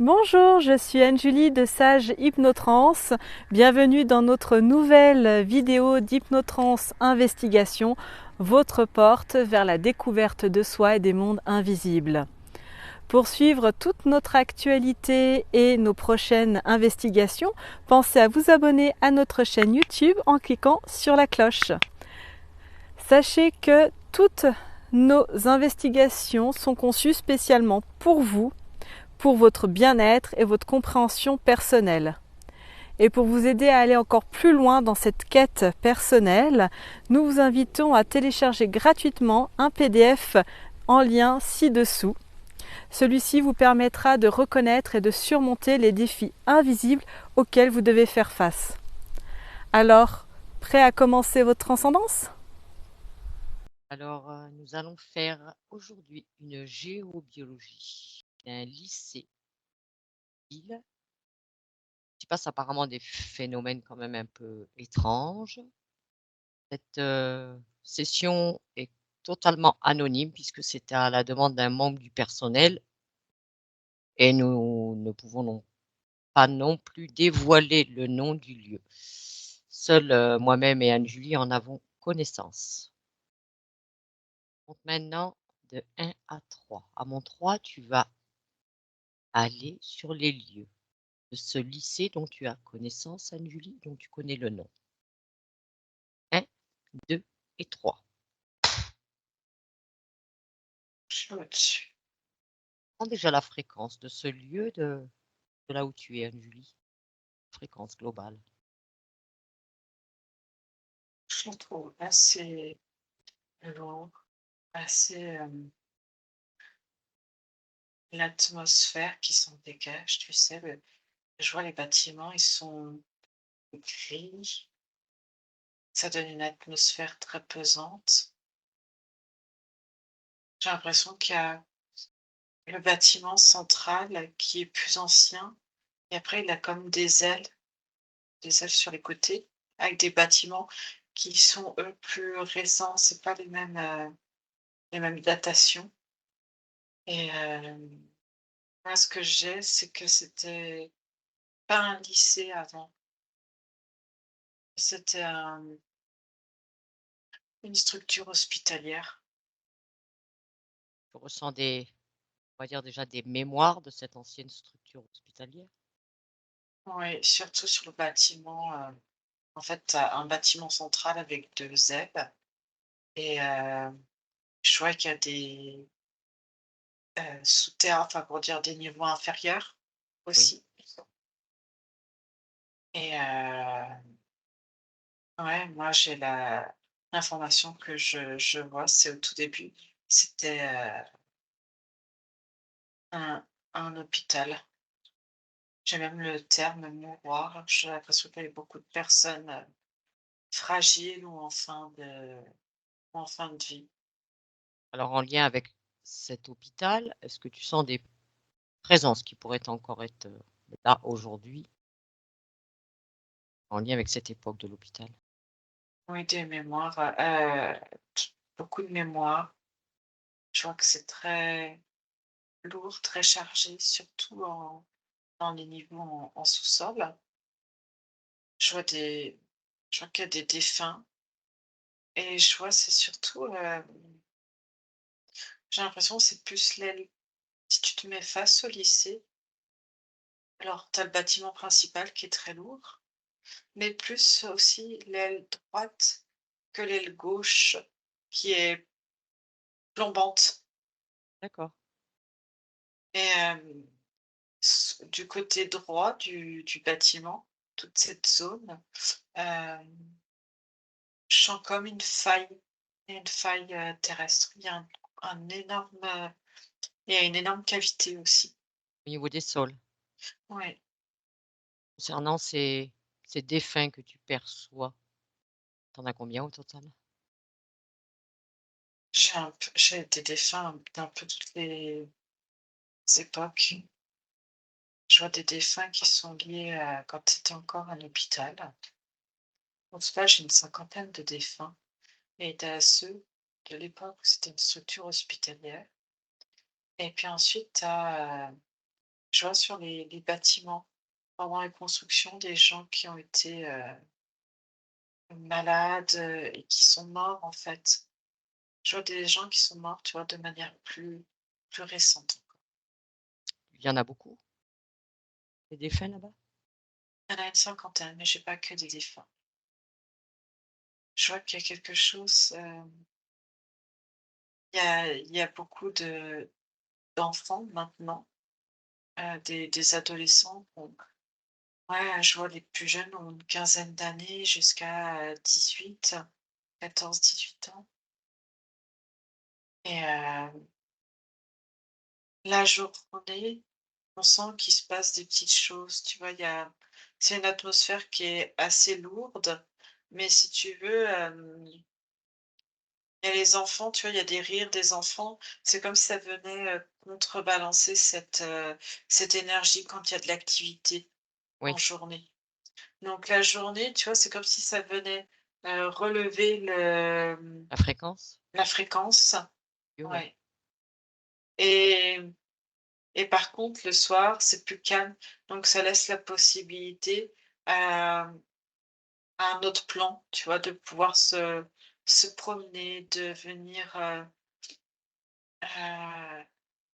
Bonjour, je suis Anne-Julie de Sage Hypnotrance. Bienvenue dans notre nouvelle vidéo d'Hypnotrance Investigation, votre porte vers la découverte de soi et des mondes invisibles. Pour suivre toute notre actualité et nos prochaines investigations, pensez à vous abonner à notre chaîne YouTube en cliquant sur la cloche. Sachez que toutes nos investigations sont conçues spécialement pour votre bien-être et votre compréhension personnelle. Et pour vous aider à aller encore plus loin dans cette quête personnelle, nous vous invitons à télécharger gratuitement un PDF en lien ci-dessous. Celui-ci vous permettra de reconnaître et de surmonter les défis invisibles auxquels vous devez faire face. Alors, prêt à commencer votre transcendance ? Alors, nous allons faire aujourd'hui une géobiologie d'un lycée ville qui passe apparemment des phénomènes quand même un peu étranges. Cette session est totalement anonyme puisque c'est à la demande d'un membre du personnel et nous ne pouvons pas non plus dévoiler le nom du lieu. Seuls moi-même et Anne-Julie en avons connaissance. Donc maintenant, de 1 à 3. À mon 3, tu vas aller sur les lieux de ce lycée dont tu as connaissance, Anne-Julie, dont tu connais le nom. 1, 2 et 3. Chouette. Prends déjà la fréquence de ce lieu de là où tu es, Anne-Julie. Fréquence globale. Je la trouve assez lourd, assez l'atmosphère qui s'en dégage, tu sais. Je vois les bâtiments, ils sont gris. Ça donne une atmosphère très pesante. J'ai l'impression qu'il y a le bâtiment central qui est plus ancien. Et après, il a comme des ailes sur les côtés, avec des bâtiments qui sont, eux, plus récents. C'est pas les mêmes datations. Et moi, ce que j'ai, c'est que c'était pas un lycée avant. C'était une structure hospitalière. Tu ressens on va dire déjà des mémoires de cette ancienne structure hospitalière. Oui, surtout sur le bâtiment. En fait, tu un bâtiment central avec 2 ailes et je vois qu'il y a des souterrains, enfin, pour dire des niveaux inférieurs Oui. aussi. Et ouais, moi, j'ai l'information que je vois, c'est au tout début, c'était un, un hôpital. J'ai même le terme mouroir. J'ai l'impression qu'il y a beaucoup de personnes fragiles ou en fin de vie. Alors en lien avec cet hôpital, est-ce que tu sens des présences qui pourraient encore être là aujourd'hui, en lien avec cette époque de l'hôpital? Oui, des mémoires, beaucoup de mémoires. Je vois que c'est très lourd, très chargé, surtout dans les niveaux en sous-sol. Je vois des, je vois qu'il y a des défunts et je vois c'est surtout, j'ai l'impression que c'est plus l'aile. Si tu te mets face au lycée, alors tu as le bâtiment principal qui est très lourd, mais plus aussi l'aile droite que l'aile gauche qui est plombante. D'accord. Et du côté droit du bâtiment, toute cette zone, hem, je sens comme une faille, terrestre. Il y a un énorme, il y a une énorme cavité aussi. Au niveau des sols, Ouais, concernant ces défunts que tu perçois, tu en as combien au total? j'ai des défunts d'un peu toutes les époques. Je vois des défunts qui sont liés à quand c'était encore un hôpital. En tout cas, j'ai une cinquantaine de défunts et tu as ceux de l'époque où c'était une structure hospitalière et puis ensuite tu as, Je vois sur les bâtiments, pendant la construction, des gens qui ont été, malades, et qui sont morts, en fait. Je vois des gens qui sont morts, tu vois, de manière plus récente. Il y en a beaucoup, des défunts là-bas? Il y en a une cinquantaine, mais j'ai pas que des défunts. Je vois qu'il y a quelque chose, il y a beaucoup d'enfants maintenant, des adolescents qui ont ouais, je vois les plus jeunes ont une quinzaine d'années jusqu'à, 18, 14-18 ans et la journée, on sent qu'il se passe des petites choses, tu vois? C'est une atmosphère qui est assez lourde, mais si tu veux, il y a les enfants, tu vois? Il y a des rires des enfants. C'est comme si ça venait, contrebalancer cette énergie quand il y a de l'activité en Oui, journée. Donc la journée, tu vois, c'est comme si ça venait, relever la fréquence? la fréquence. Ouais. Ouais et et par contre, le soir, c'est plus calme, donc ça laisse la possibilité à un autre plan, tu vois? De pouvoir se promener, de venir,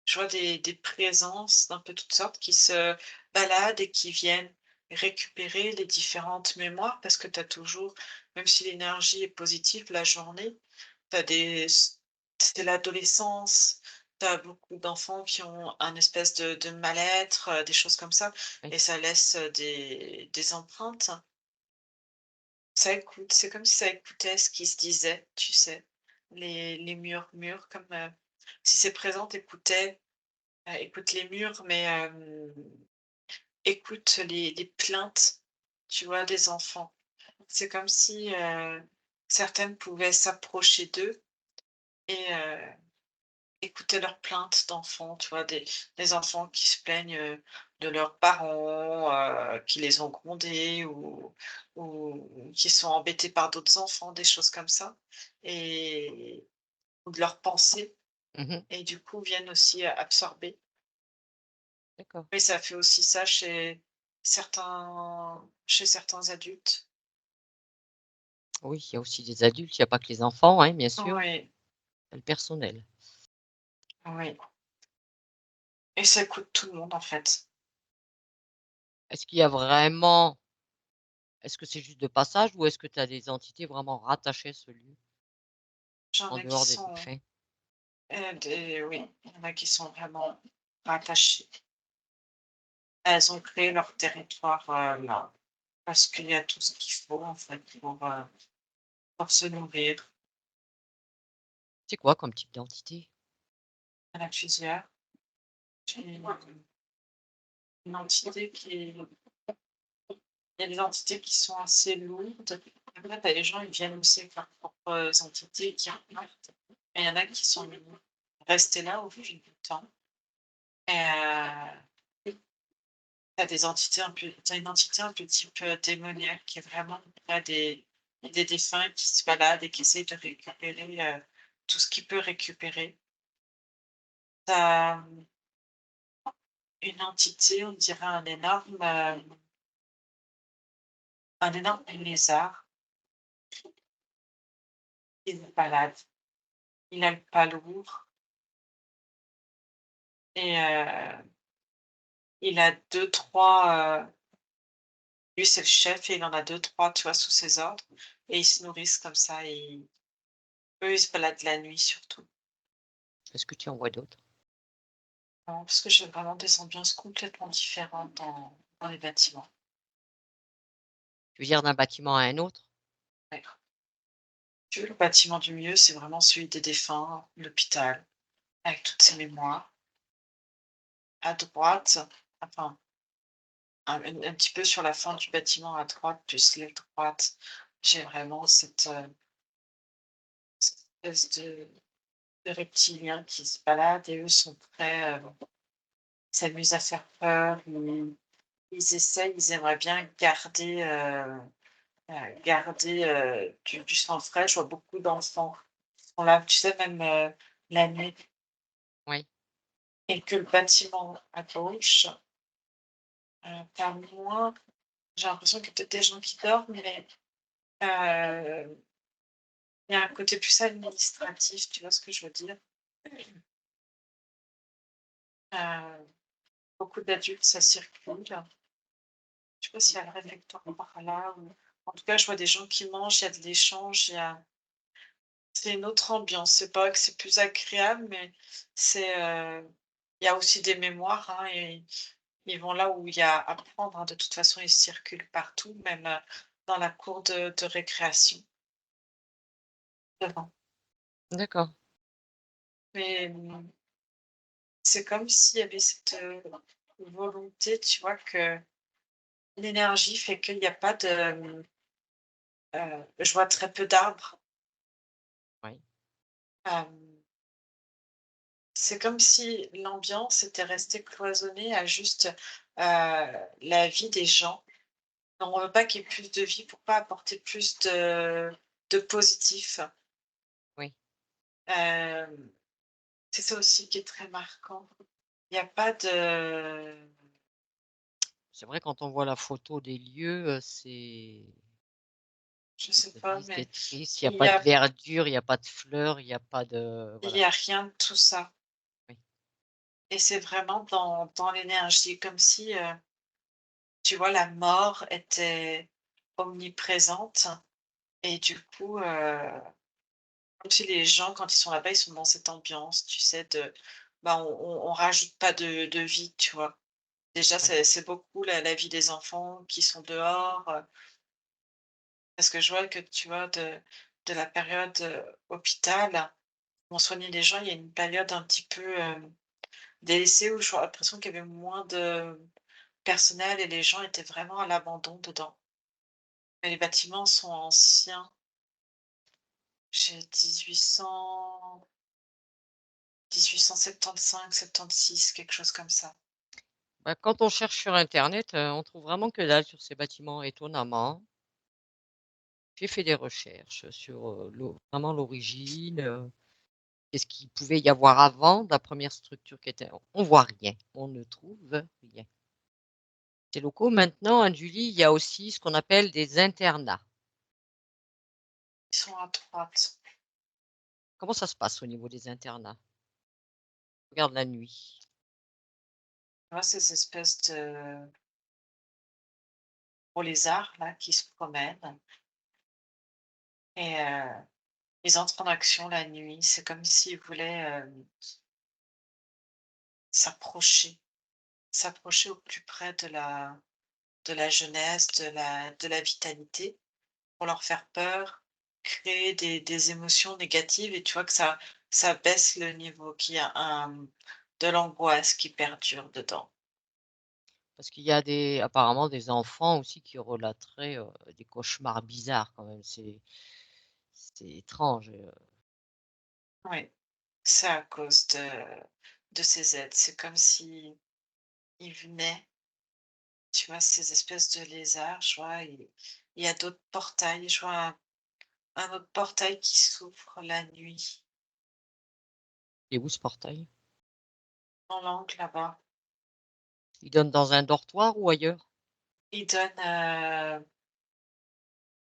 je vois des présences d'un peu toutes sortes qui se baladent et qui viennent récupérer les différentes mémoires parce que tu as toujours, même si l'énergie est positive la journée, tu as c'est l'adolescence, tu as beaucoup d'enfants qui ont un espèce de mal-être, des choses comme ça Oui. et ça laisse, des empreintes. Ça écoute, c'est comme si ça écoutait ce qui se disait, tu sais? Les murmures comme, si c'est présent, tu écoute les murs, mais écoute les plaintes, tu vois, des enfants. C'est comme si, certaines pouvaient s'approcher d'eux et écouter leurs plaintes d'enfants, tu vois? Des enfants qui se plaignent, de leurs parents, qui les ont grondés ou qui sont embêtés par d'autres enfants, des choses comme ça et ou de leurs pensées Mmh. et du coup viennent aussi, absorber. D'accord. Mais ça fait aussi ça chez certains adultes. Oui, il y a aussi des adultes, il y a pas que les enfants, hein, bien sûr, Oui, il y a le personnel. oui et ça écoute tout le monde, en fait. Est-ce qu'il y a vraiment est-ce que c'est juste de passage ou est-ce que tu as des entités vraiment rattachées à ce lieu, J'en en ai qui dehors des sont, défunts? oui, il y en a qui sont vraiment rattachés. Elles ont créé leur territoire, là, parce qu'il y a tout ce qu'il faut, en fait, pour se nourrir. C'est quoi comme type d'entité? Il y en a plusieurs. J'ai une entité qui il y a des entités qui sont assez lourdes. Après, tu as les gens, ils viennent aussi avec leurs propres entités qui repartent. Et il y en a qui sont restés là au fil du temps. Et tu as une entité un peu type, démoniaque qui est vraiment près des défunts qui se baladent et qui essaient de récupérer, tout ce qu'il peut récupérer. Tu as, une entité, on dirait un énorme lézard qui se balade. Il a le pas lourd et il a deux trois lui, c'est le chef et il en a deux trois tu vois, sous ses ordres et ils se nourrissent comme ça et eux, ils se baladent la nuit surtout. Est-ce que tu en vois d'autres? Non, parce que j'ai vraiment des ambiances complètement différentes dans les bâtiments. Tu veux dire d'un bâtiment à un autre? Ouais. Tu veux, le bâtiment du milieu, c'est vraiment celui des défunts, l'hôpital, avec toutes ses mémoires. À droite, enfin, un petit peu sur la fin du bâtiment à droite, plus l'aile droite, j'ai vraiment cette espèce de reptiliens qui se baladent et eux sont très, ils s'amusent à faire peur, ils aimeraient bien garder, du sang frais. Je vois beaucoup d'enfants qui sont là, tu sais, même, la nuit, Oui. et que le bâtiment à gauche, pas moins, j'ai l'impression qu'il y a peut-être des gens qui dorment, mais heu, il y a un côté plus administratif, tu vois ce que je veux dire? Heu, Beaucoup d'adultes, ça circule. Je sais pas s'il y a le réfectoire par là ou en tout cas, je vois des gens qui mangent, il y a de l'échange, c'est une autre ambiance. C'est pas que c'est plus agréable, mais c'est, il y a aussi des mémoires, hein, et ils vont là où il y a à prendre, hein. De toute façon, ils circulent partout, même, dans la cour de récréation, devant. D'accord. Mais, c'est comme s'il y avait cette, volonté, tu vois, que l'énergie fait qu'il y a pas de, je vois très peu d'arbres. Oui. Hem, c'est comme si l'ambiance était restée cloisonnée à juste, la vie des gens. On veut pas qu'il y ait plus de vie pour pas apporter plus de positif. Oui. Hem, c'est ça aussi qui est très marquant. Il y a pas de, C'est vrai quand on voit la photo des lieux, je c'est sais pas, triste, mais c'est triste, il y a il y pas de a verdure, il y a pas de fleurs, il y a pas de il voilà. y a rien de tout ça Oui, et c'est vraiment dans l'énergie, comme si, tu vois, la mort était omniprésente et du coup, comme si les gens, quand ils sont là-bas, ils sont dans cette ambiance, tu sais, de bah, on rajoute pas de vie, tu vois? Déjà, oui, c'est beaucoup la vie des enfants qui sont dehors, parce que je vois que, tu vois, de la période, hôpital, où on soignait les gens, il y a une période un petit peu, délaissée où j'ai l'impression qu'il y avait moins de personnel et les gens étaient vraiment à l'abandon dedans. Mais les bâtiments sont anciens. J'ai 1875-76, quelque chose comme ça. bah, quand on cherche sur internet, on trouve vraiment que dalle sur ces bâtiments, étonnamment. J'ai fait des recherches sur, vraiment l'origine, qu'est-ce qu'il pouvait y avoir avant de la première structure qui était on voit rien, on ne trouve rien. Ces locaux maintenant, à Julie, il y a aussi ce qu'on appelle des internats. Ils sont à droite. Comment ça se passe au niveau des internats? Regarde la nuit. Tu vois, ces espèces de gros lézards là qui se promènent et ils entrent en action la nuit. C'est comme s'ils voulaient, s'approcher, s'approcher au plus près de la jeunesse, de la vitalité, pour leur faire peur, créer des émotions négatives et tu vois que ça baisse le niveau, qu'il y a de l'angoisse qui perdure dedans. Parce qu'il y a des apparemment des enfants aussi qui relateraient, des cauchemars bizarres quand même. C'est étrange, Oui, c'est à cause de ces aides. C'est comme si ils venaient, tu vois, ces espèces de lézards, je vois, il y a d'autres portails, je vois un autre portail qui s'ouvre la nuit, et où ce portail? dans l'angle là-bas. Il donne dans un dortoir ou ailleurs? Il donne,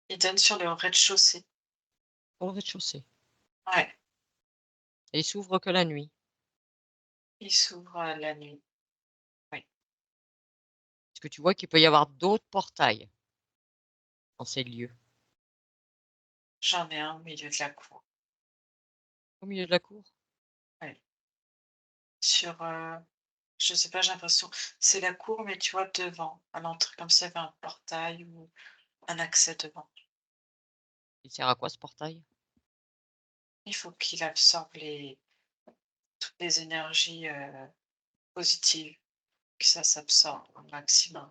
il donne sur le rez-de-chaussée. Au rez-de-chaussée Ouais, et il s'ouvre que la nuit. il s'ouvre, la nuit. Oui, Est-ce que tu vois qu'il peut y avoir d'autres portails dans ces lieux? j'en ai un au milieu de la cour. Au milieu de la cour? Ouais, sur, je sais pas, j'ai l'impression c'est la cour, mais tu vois, devant, à l'entrée, comme s'il y avait un portail ou un accès devant. Il sert à quoi ce portail? Il faut qu'il absorbe toutes les énergies, positives, que ça s'absorbe au maximum.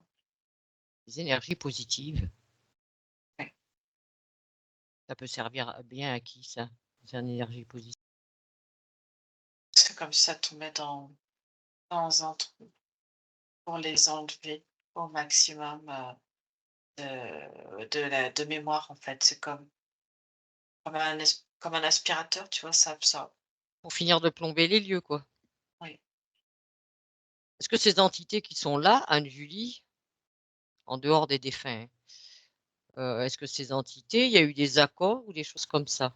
Les énergies positives. Ouais, Ça peut servir à bien à qui ça? C'est une énergie positive. c'est comme si ça tombait dans un trou pour les enlever au maximum, de mémoire, en fait. C'est comme un aspirateur, tu vois? Ça absorbe. Pour finir de plomber les lieux, quoi. Oui. Est-ce que ces entités qui sont là, Anne-Julie, en dehors des défunts, est-ce que ces entités, il y a eu des accords ou des choses comme ça?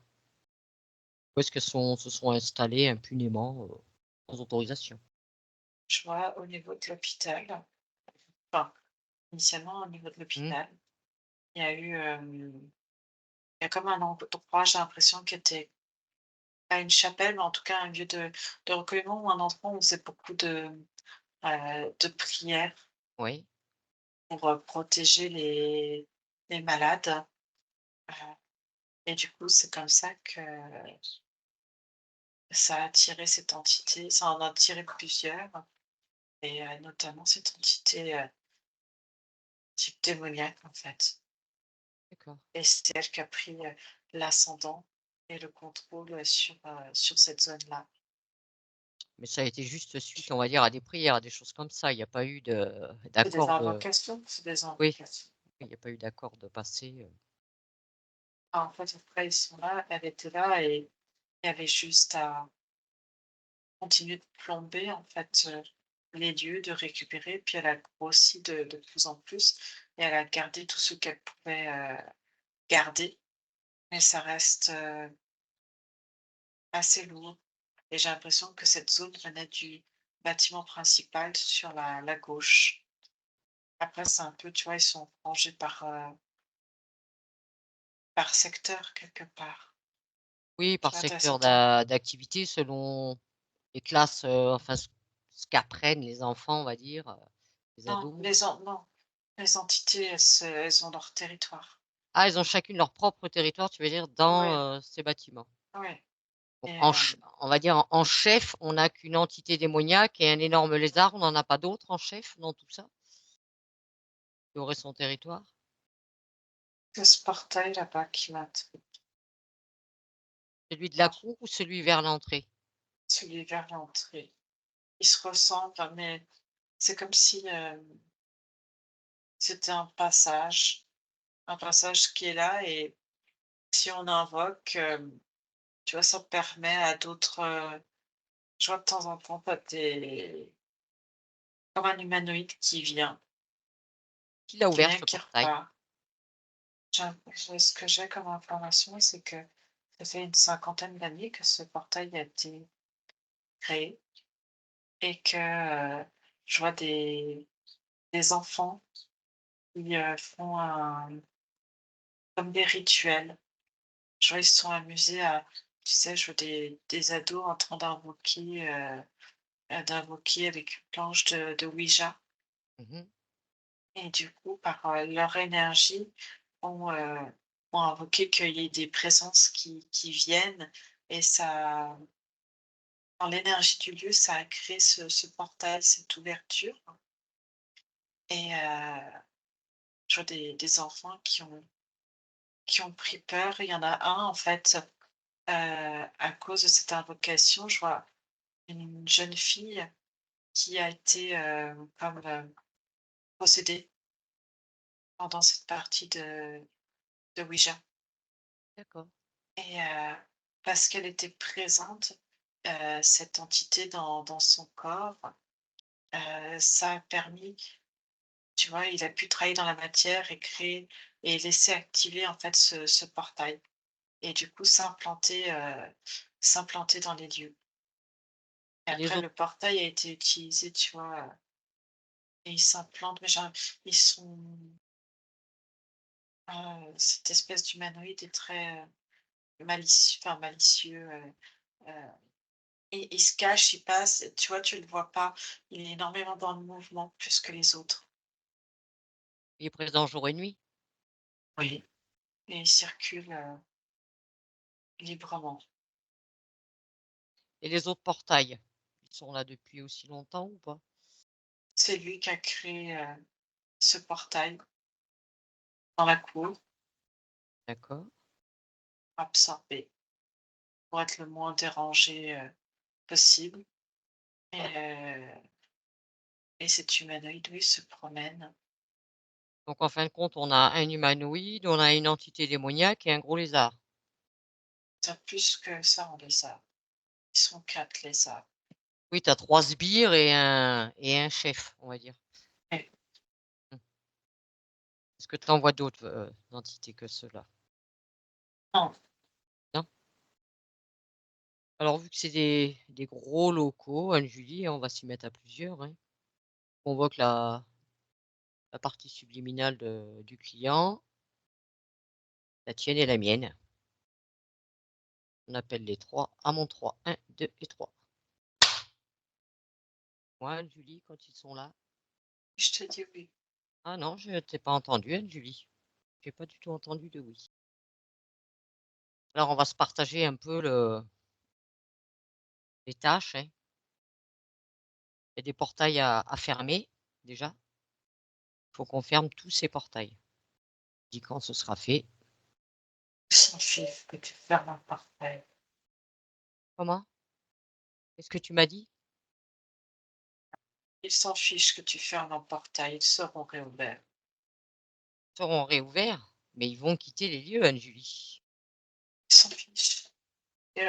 Ou est-ce qu'elles se sont installées impunément, sans autorisation? Je vois au niveau de l'hôpital, enfin, initialement au niveau de Mmh, l'hôpital, il y a eu, il y a comme un endroit, j'ai l'impression, qui était pas une chapelle, mais en tout cas un lieu de recueillement ou un endroit où on faisait beaucoup de prières oui, pour, protéger les malades, heu et du coup, c'est comme ça que ça a attiré cette entité, ça en a attiré plusieurs et notamment cette entité, type démoniaque, en fait, d'accord. et c'est elle qui a pris, l'ascendant et le contrôle, sur cette zone-là. Mais ça a été juste suite, on va dire, à des prières, à des choses comme ça. Il n'y a pas eu C'est des d'accord de invocations, c'est des oui, invocations. il n'y a pas eu d'accord de passé, Ah, en fait, après ils sont là, elle était là et il y avait juste à continuer de plomber, en fait, les lieux, de récupérer, puis elle a grossi de plus en plus et elle a gardé tout ce qu'elle pouvait, garder, mais ça reste, assez lourd et j'ai l'impression que cette zone venait du bâtiment principal sur la gauche. Après c'est un peu, tu vois, ils sont rangés par secteur quelque part. oui, Tu par vois, tu as secteur certains d'activité selon les classes, enfin ce qu'apprennent les enfants, on va dire, les non, ados. non, les entités, elles ont leur territoire. Ah, elles ont chacune leur propre territoire, tu veux dire, Ouais, dans, ces bâtiments? ouais Donc et on va dire en chef, on n'a qu'une entité démoniaque et un énorme lézard, on n'en a pas d'autres en chef dans tout ça? Qui aurait son territoire? c'est ce portail là-bas qui m'a Celui de la cour ou celui vers l'entrée? celui vers l'entrée. Ils se ressemblent, mais c'est comme si, c'était un passage qui est là et si on invoque, tu vois, ça permet à d'autres, je vois de temps en temps, tu des comme un humanoïde Qui l'a qui ouvert vient, ce qui portail? repart. Ce que j'ai comme information, c'est que ça fait une cinquantaine d'années que ce portail a été créé et que, je vois des enfants qui, font comme des rituels. Je vois, ils se sont amusés à, tu sais, je vois des ados en train d'invoquer avec une planche de Ouija Mmh. et du coup, par, leur énergie, ont, ont invoqué qu'il y ait des présences qui viennent et ça dans l'énergie du lieu, ça a créé ce portail, cette ouverture et je vois des enfants qui ont pris peur. Il y en a un, en fait, à cause de cette invocation, je vois une jeune fille qui a été, comme, possédée pendant cette partie de Ouija D'accord. et parce qu'elle était présente, cette entité dans son corps, ça a permis, tu vois, il a pu travailler dans la matière et créer et laisser activer, en fait, ce portail et du coup s'implanter dans les lieux et Et les après autres le portail a été utilisé, tu vois, et ils s'implantent, mais genre, ils sont, cette espèce d'humanoïde est très, malicieux, heu, il se cache, il passe, tu vois, tu le vois pas. Il est énormément dans le mouvement, plus que les autres. il est présent jour et nuit? Oui. Et il circule, librement. Et les autres portails? Ils sont là depuis aussi longtemps ou pas? C'est lui qui a créé, ce portail dans la cour, D'accord. absorbé, pour être le moins dérangé, possible et cet humanoïde, oui, se promène. Donc en fin de compte, on a un humanoïde, on a une entité démoniaque et un gros lézard. Tu plus que ça en lézard. Ils sont 4 lézards. Oui, tu as 3 sbires et un chef, on va dire. Ouais. Mmh. Est-ce que tu en vois d'autres, entités que ceux-là? Non. Non? Alors vu que c'est des gros locaux, Anne-Julie, on va s'y mettre à plusieurs, hein. On voit que la partie subliminale du client, la tienne et la mienne. On appelle les 3 à mon 3. 1, 2 et 3. Ouais, Anne-Julie, quand ils sont là. Je te dis oui. Ah non, je ne t'ai pas entendu, Anne-Julie. J'ai pas du tout entendu de oui. Alors on va se partager un peu les tâches, hein. Il y a des portails à fermer, déjà. Il faut qu'on ferme tous ces portails. Dis quand ce sera fait. Il s'en fiche que tu fermes un portail. Comment? Qu'est-ce que tu m'as dit? Il s'en fiche que tu fermes un portail, ils seront réouverts. Ils seront réouverts, mais ils vont quitter les lieux, Anne-Julie. Ils s'en fiche. Et,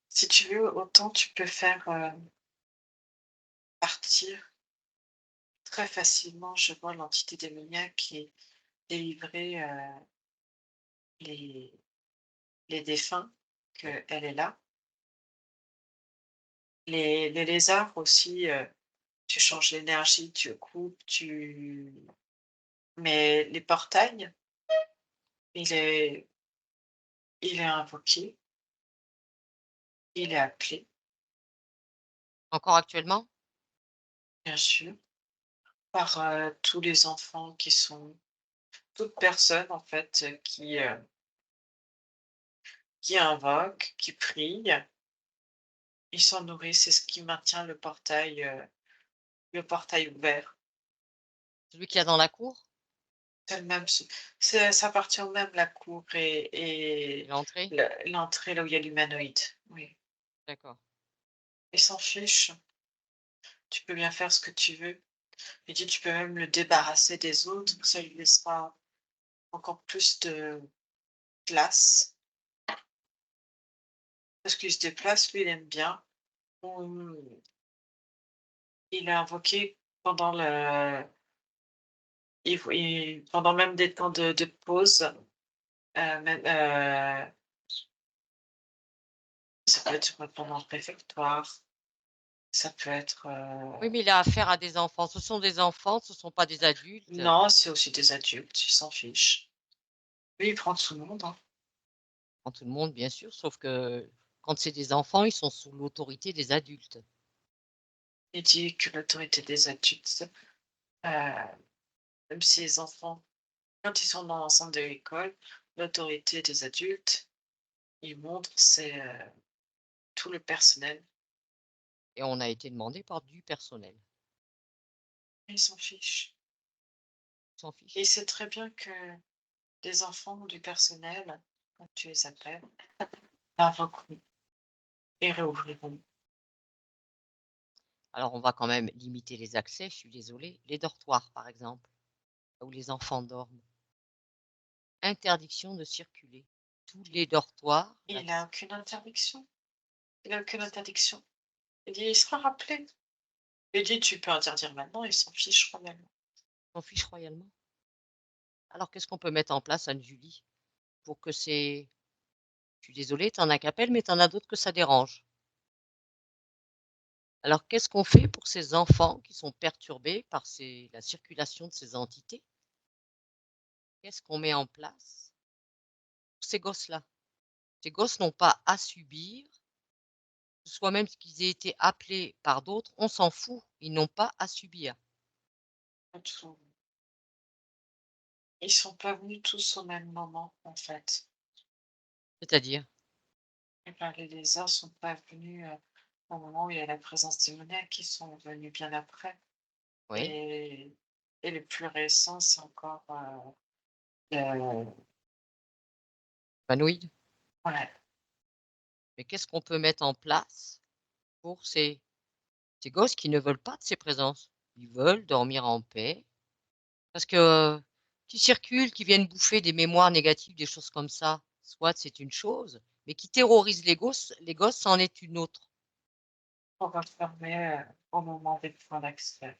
si tu veux, autant tu peux faire partir très facilement. Je vois l'entité démoniaque qui est délivrer les, les défunts, qu'elle est là. Les lézards aussi, tu changes l'énergie, tu coupes, mais les portails, il est, il est invoqué, il est appelé, Encore actuellement? bien sûr, par tous les enfants qui sont, toute personne en fait qui invoque, qui prie. Ils s'en nourrissent, c'est ce qui maintient le portail ouvert. Celui qu'il y a dans la cour? C'est le même, ça appartient au même la cour et L'entrée? l'entrée là où il y a l'humanoïde. Oui. D'accord. Ils s'en fichent. Tu peux bien faire ce que tu veux. Et dis, tu peux même le débarrasser des autres, ça lui laissera encore plus de place. Parce qu'il se déplace, lui, il aime bien. On- Il est invoqué pendant pendant même des temps de pause. Même, ça peut être pendant le réfectoire, ça peut être, Oui, mais il a affaire à des enfants. Ce sont des enfants, ce ne sont pas des adultes. non, c'est aussi des adultes, ils s'en fichent. Lui, il prend tout le monde, hein. Prend tout le monde, bien sûr, sauf que quand c'est des enfants, ils sont sous l'autorité des adultes. Il dit que l'autorité des adultes, même si les enfants, quand ils sont dans l'enceinte de l'école, l'autorité des adultes, ils montrent, c'est, tout le personnel. Et on a été demandé par du personnel. Ils s'en fichent. Ils s'en Et il fichent. sait très bien que les enfants ou du personnel, comme tu les appelles, invoqueront et réouvriront. Alors on va quand même limiter les accès, je suis désolée. Les dortoirs, par exemple, là où les enfants dorment. Interdiction de circuler. Tous les dortoirs, Il n'a aucune interdiction. Il n'a aucune interdiction. Il dit: «Il sera rappelé». Il dit: «Tu peux interdire maintenant», il s'en fiche royalement. s'en fichent royalement. Alors qu'est-ce qu'on peut mettre en place, Anne-Julie, pour que ces... Je suis désolée, tu en as qu'appelles, mais tu en as d'autres que ça dérange. Alors qu'est-ce qu'on fait pour ces enfants qui sont perturbés par la circulation de ces entités? Qu'est-ce qu'on met en place pour ces gosses-là? Ces gosses n'ont pas à subir, que ce soit même qu'ils aient été appelés par d'autres, on s'en fout, ils n'ont pas à subir. Pas tout. Ils sont pas venus tous au même moment, en fait. C'est-à-dire? Et ben, les lézards sont pas venus, au moment où il y a la présence démoniaque, ils sont venus bien après. Oui, Et et les plus récents, c'est encore, le humanoïdes. ouais, Mais qu'est-ce qu'on peut mettre en place pour ces gosses qui ne veulent pas de ces présences? Ils veulent dormir en paix. Parce que, qui circulent, qui viennent bouffer des mémoires négatives, des choses comme ça, soit c'est une chose, mais qui terrorisent les gosses, c'en est une autre. On va fermer au moment des points d'accès.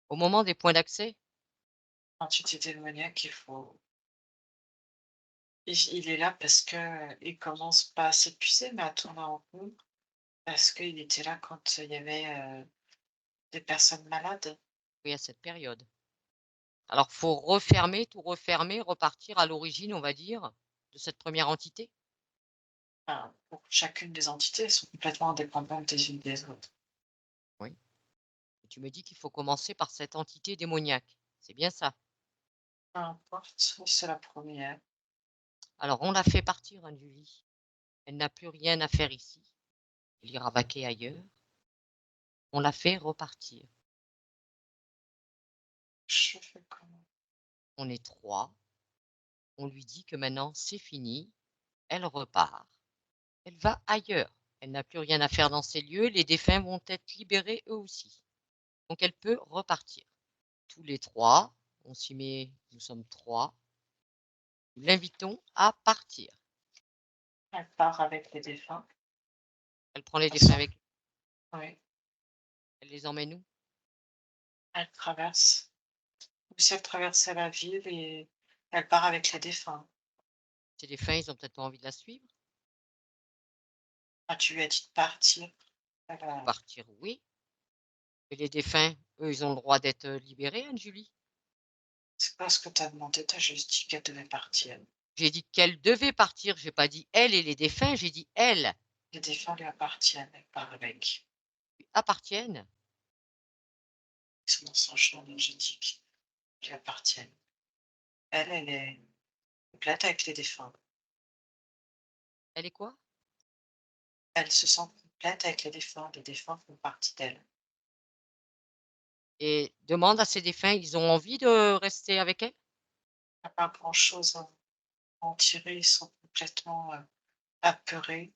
Au moment des points d'accès? Entité démoniaque, il est là parce que il commence pas à s'épuiser, mais à tourner en rond, parce qu'il était là quand il y avait, des personnes malades. Oui, à cette période. Alors, faut refermer, tout refermer, repartir à l'origine, on va dire, de cette première entité? Enfin, pour chacune des entités, elles sont complètement indépendantes des unes des autres. Oui. Et tu me dis qu'il faut commencer par cette entité démoniaque. C'est bien ça? Peu importe, c'est la première. Alors, on l'a fait partir, hein, du lit. Elle n'a plus rien à faire ici. Elle ira vaquer ailleurs. On l'a fait repartir. Je fais comment? On est 3. On lui dit que maintenant, c'est fini. Elle repart. Elle va ailleurs. Elle n'a plus rien à faire dans ces lieux. Les défunts vont être libérés eux aussi. Donc, elle peut repartir. Tous les 3, on s'y met, nous sommes 3. Nous l'invitons à partir. Elle part avec les défunts. Elle prend les Elle défunts s'en avec Oui, elle les emmène où? elle traverse. Comme si elle traversait la ville et elle part avec les défunts. Ces défunts, ils ont peut-être pas envie de la suivre? Ah, tu lui as dit de partir. Elle a Partir, oui. Et les défunts, eux, ils ont le droit d'être, libérés, Anne-Julie? C'est pas ce que tu as demandé, tu as juste dit qu'elle devait partir. J'ai dit qu'elle devait partir, j'ai pas dit elle et les défunts, j'ai dit elle. Les défunts lui appartiennent, elle part avec. Lui appartiennent. Ils sont dans son champ énergétique, lui appartiennent. Elle est complète avec les défunts. Elle est quoi? Elle se sent complète avec les défunts font partie d'elle. Et demande à ces défunts, ils ont envie de rester avec elle? Il n'y a pas grand-chose à en tirer, ils sont complètement, apeurés.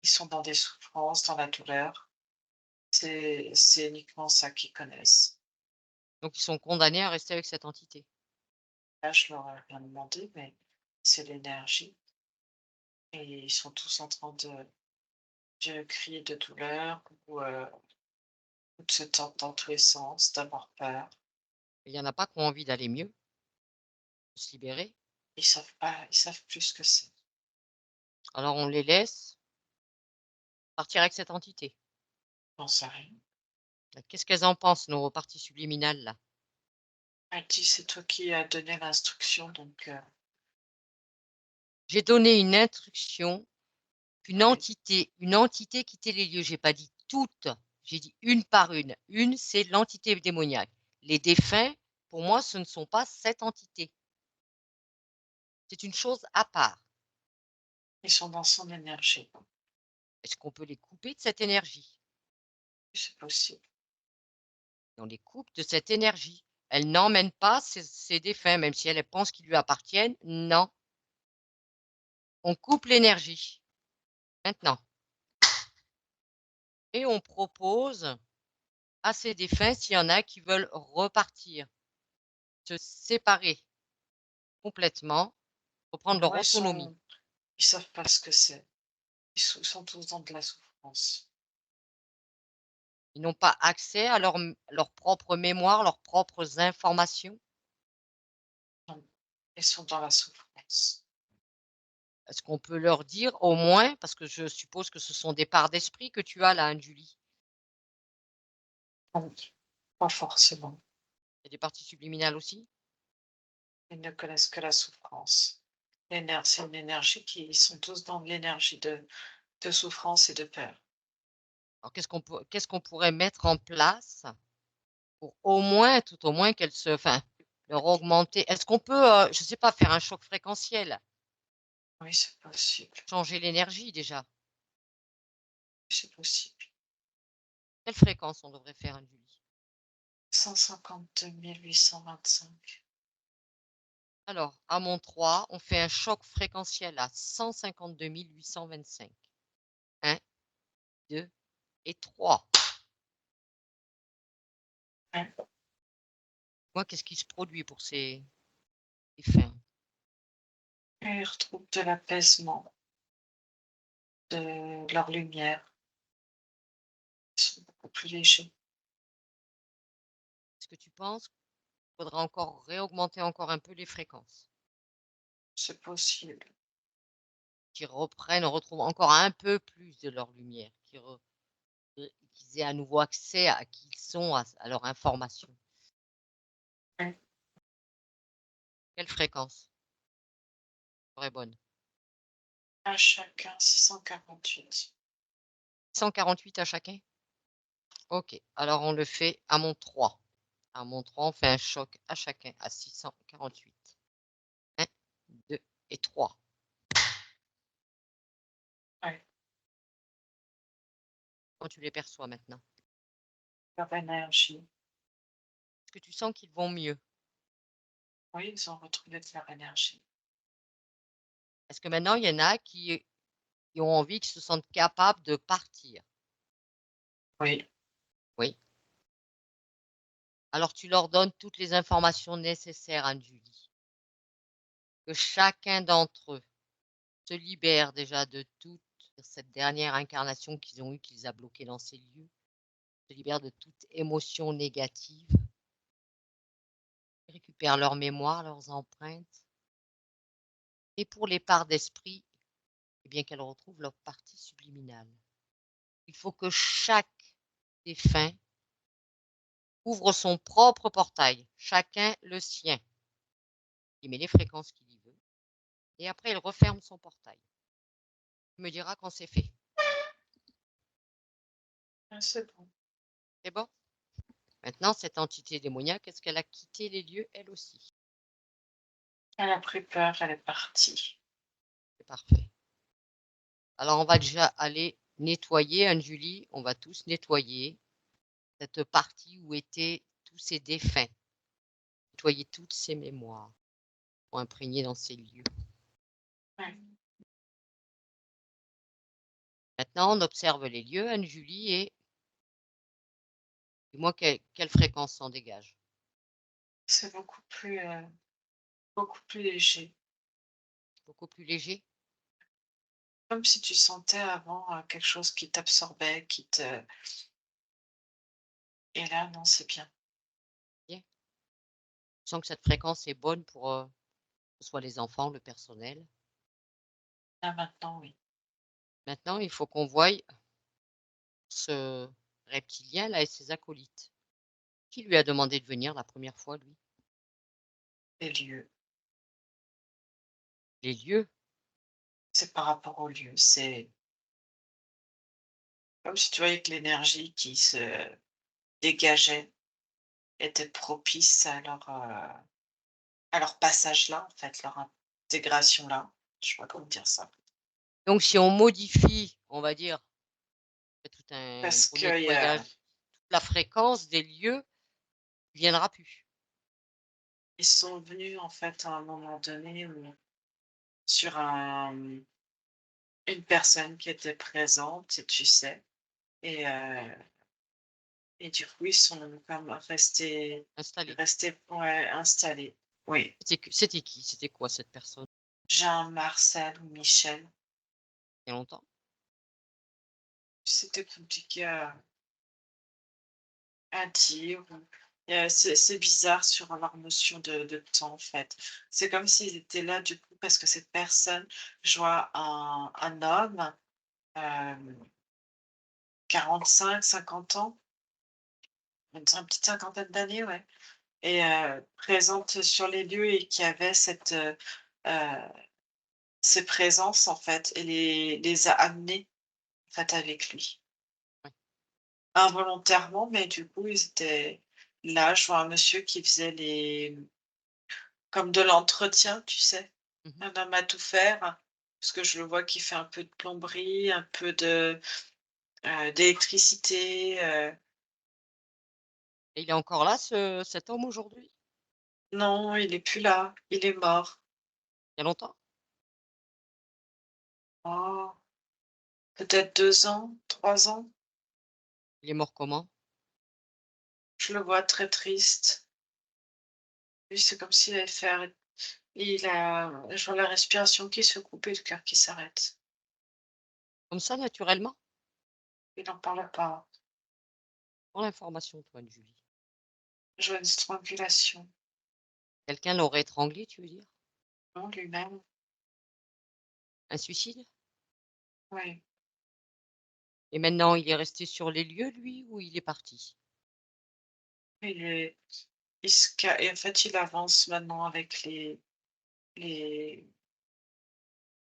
Ils sont dans des souffrances, dans la douleur. C'est uniquement ça qu'ils connaissent. Donc ils sont condamnés à rester avec cette entité. Là, je leur ai rien demandé, mais c'est l'énergie et ils sont tous en train de crier de douleur ou de se tordre dans tous les sens, d'avoir peur. Il y en a pas qui ont envie d'aller mieux, de se libérer. Ils savent plus ce que c'est. Alors on les laisse partir avec cette entité. J'en sais rien. Qu'est-ce qu'elles en pensent, nos parties subliminales là? Elle dit: «C'est toi qui as donné l'instruction, donc J'ai donné une instruction qu'une ouais, entité quittait les lieux. J'ai pas dit toutes, j'ai dit une par une. Une, c'est l'entité démoniaque. Les défunts, pour moi, ce ne sont pas cette entité. C'est une chose à part. ils sont dans son énergie». Est-ce qu'on peut les couper de cette énergie? C'est possible. On les coupe de cette énergie. Elle n'emmène pas ces défunts, même si elle pense qu'ils lui appartiennent. Non. On coupe l'énergie. Maintenant. Et on propose à ces défunts, s'il y en a qui veulent repartir, se séparer complètement, Pour reprendre leur moi, autonomie. ils savent pas ce que c'est. Sont tous dans de la souffrance. Ils n'ont pas accès à leur propre mémoire, leurs propres informations. Non, ils sont dans la souffrance. Est-ce qu'on peut leur dire au moins, parce que je suppose que ce sont des parts d'esprit que tu as là, hein, Julie? Non, pas forcément. Il y a des parties subliminales aussi? Ils ne connaissent que la souffrance. C'est une énergie qui ils sont tous dans de l'énergie de souffrance et de peur. Alors qu'est-ce qu'on pourrait mettre en place pour au moins, tout au moins qu'elles se enfin, leur augmenter est-ce qu'on peut, je ne sais pas, faire un choc fréquentiel? Oui, c'est possible. Changer l'énergie déjà? C'est possible. Quelle fréquence on devrait faire, hein, Julie? 152 825. Alors, à mon 3, on fait un choc fréquentiel à 152 825. 1, 2 et 3. Ouais. Moi, qu'est-ce qui se produit pour ces fins? Et ils retrouvent de l'apaisement, de leur lumière. beaucoup plus léger. Est-ce que tu penses qu'il faudra encore réaugmenter encore un peu les fréquences? C'est possible. Qu'ils retrouvent encore un peu plus de leur lumière, qu'ils aient à nouveau accès à qui ils sont, à leur information. Mmh. Quelle fréquence serait bonne? À chacun 648. 148 à chacun? OK, alors on le fait à mon 3. À mon 3, on fait un choc à chacun à 648. 1, 2 et 3. Ouais, Comment tu les perçois maintenant? leur énergie. Est-ce que tu sens qu'ils vont mieux? Oui, ils ont retrouvé de leur énergie. Est-ce que maintenant il y en a qui ont envie, qui se sentent capables de partir? Oui, Oui. Alors tu leur donnes toutes les informations nécessaires, Anne-Julie. Que chacun d'entre eux se libère déjà de toute cette dernière incarnation qu'ils ont eue, qui les a bloqués dans ces lieux, se libère de toute émotion négative, récupère leur mémoire, leurs empreintes, et pour les parts d'esprit, eh bien qu'elles retrouvent leur partie subliminale. Il faut que chaque défunt ouvre son propre portail, chacun le sien. Il met les fréquences qu'il y veut, et après il referme son portail. Tu me diras quand c'est fait. ah, c'est bon. C'est bon? Maintenant, cette entité démoniaque, est-ce qu'elle a quitté les lieux elle aussi? Elle a pris peur, elle est partie. C'est parfait. Alors, on va déjà aller nettoyer, Anne-Julie, on va tous nettoyer cette partie où étaient tous ces défunts. Nettoyer toutes ces mémoires pour imprégner dans ces lieux. Ouais. Maintenant, on observe les lieux, Anne-Julie, et dis-moi quelle fréquence s'en dégage. C'est beaucoup plus léger. Beaucoup plus léger? Comme si tu sentais avant quelque chose qui t'absorbait, qui te... Et là, non, c'est bien. Bien. Je sens que cette fréquence est bonne pour que ce soit les enfants, le personnel. Là, maintenant, oui. Maintenant, il faut qu'on voie ce reptilien-là et ses acolytes. Qui lui a demandé de venir la première fois, lui? Les lieux. Les lieux? C'est par rapport aux lieux. C'est comme si tu voyais que l'énergie qui se dégageait était propice à leur passage là, en fait, leur intégration là. Je sais pas comment dire ça. Donc si on modifie, on va dire, fait tout un Parce gros qu'il y a nettoyage, toute la fréquence des lieux ne viendra plus. ils sont venus, en fait, à un moment donné où sur une personne qui était présente, tu sais, et heu et du coup, ils sont comme Installé. restés, ouais, installés. Oui. C'était qui? C'était quoi cette personne? Jean, Marcel ou Michel, Il y a longtemps? c'était compliqué à dire ou c'est bizarre sur leur notion de temps, en fait. C'est comme s'ils étaient là, du coup, parce que cette personne, je vois un homme, hem, 45-50 ans, une petite cinquantaine d'années, ouais, et présente sur les lieux et qui avait ces présences, en fait, et les a amenés, en fait, avec lui. Ouais. Involontairement, mais du coup, ils étaient là. Je vois un monsieur qui faisait comme de l'entretien, tu sais? Mmh. Un homme à tout faire, parce que je le vois qui fait un peu de plomberie, un peu d'électricité, Et il est encore là cet homme aujourd'hui? non, il est plus là, il est mort. Il y a longtemps? Oh, peut-être 2 ans, 3 ans. Il est mort comment? Je le vois très triste. Lui, c'est comme s'il avait fait arrêt je vois la respiration qui se coupe et le cœur qui s'arrête. Comme ça, naturellement? Il n'en parle pas. Pour l'information, toi, de Julie. Je vois une strangulation. Quelqu'un l'aurait étranglé, tu veux dire? Non, lui-même. Un suicide? Oui. Et maintenant, il est resté sur les lieux, lui, ou il est parti? Il est, et en fait, il avance maintenant avec les,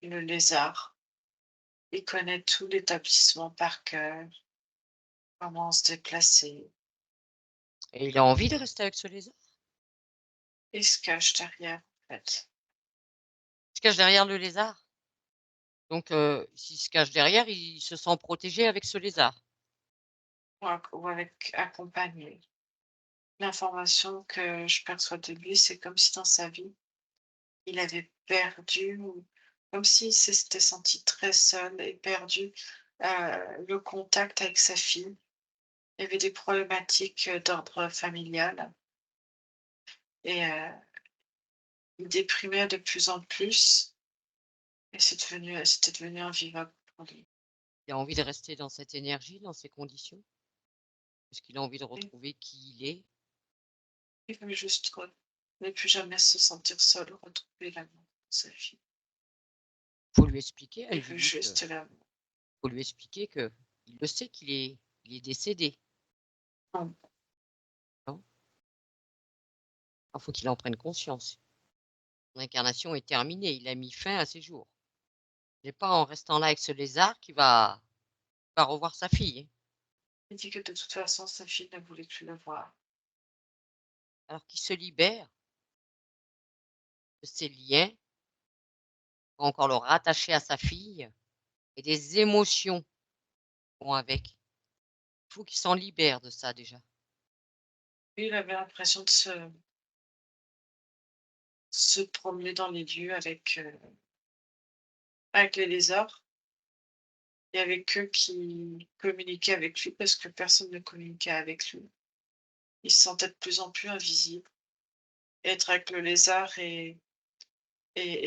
le lézard. Il connaît tout l'établissement par cœur, comment se déplacer. Et il a envie de rester avec ce lézard? Il se cache derrière, en fait. Il se cache derrière le lézard? Donc, s'il se cache derrière, il se sent protégé avec ce lézard? Ou avec accompagné. L'information que je perçois de lui, c'est comme si dans sa vie, il avait perdu, ou comme s'il s'était senti très seul et perdu le contact avec sa fille. Il y avait des problématiques d'ordre familial et il déprimait de plus en plus et c'était devenu invivable pour lui. Il a envie de rester dans cette énergie, dans ces conditions? Est-ce qu'il a envie de Et retrouver qui il est? il veut juste ne plus jamais se sentir seul, retrouver l'amour de sa fille. Faut lui expliquer à Il veut Julie que juste l'amour. faut lui expliquer qu'il le sait qu'il est décédé, Non, non? Il faut qu'il en prenne conscience. Son incarnation est terminée, il a mis fin à ses jours. C'est pas en restant là avec ce lézard qu'il va revoir sa fille, hein. il dit que de toute façon, sa fille ne voulait plus le voir. Alors qu'il se libère de ses liens, pour encore le rattacher à sa fille et des émotions qui vont avec. Il faut qu'il s'en libère de ça déjà. Lui, il avait l'impression de se promener dans les lieux avec les lézards et avec eux qui communiquaient avec lui parce que personne ne communiquait avec lui. Il se sentait de plus en plus invisible. Être avec le lézard et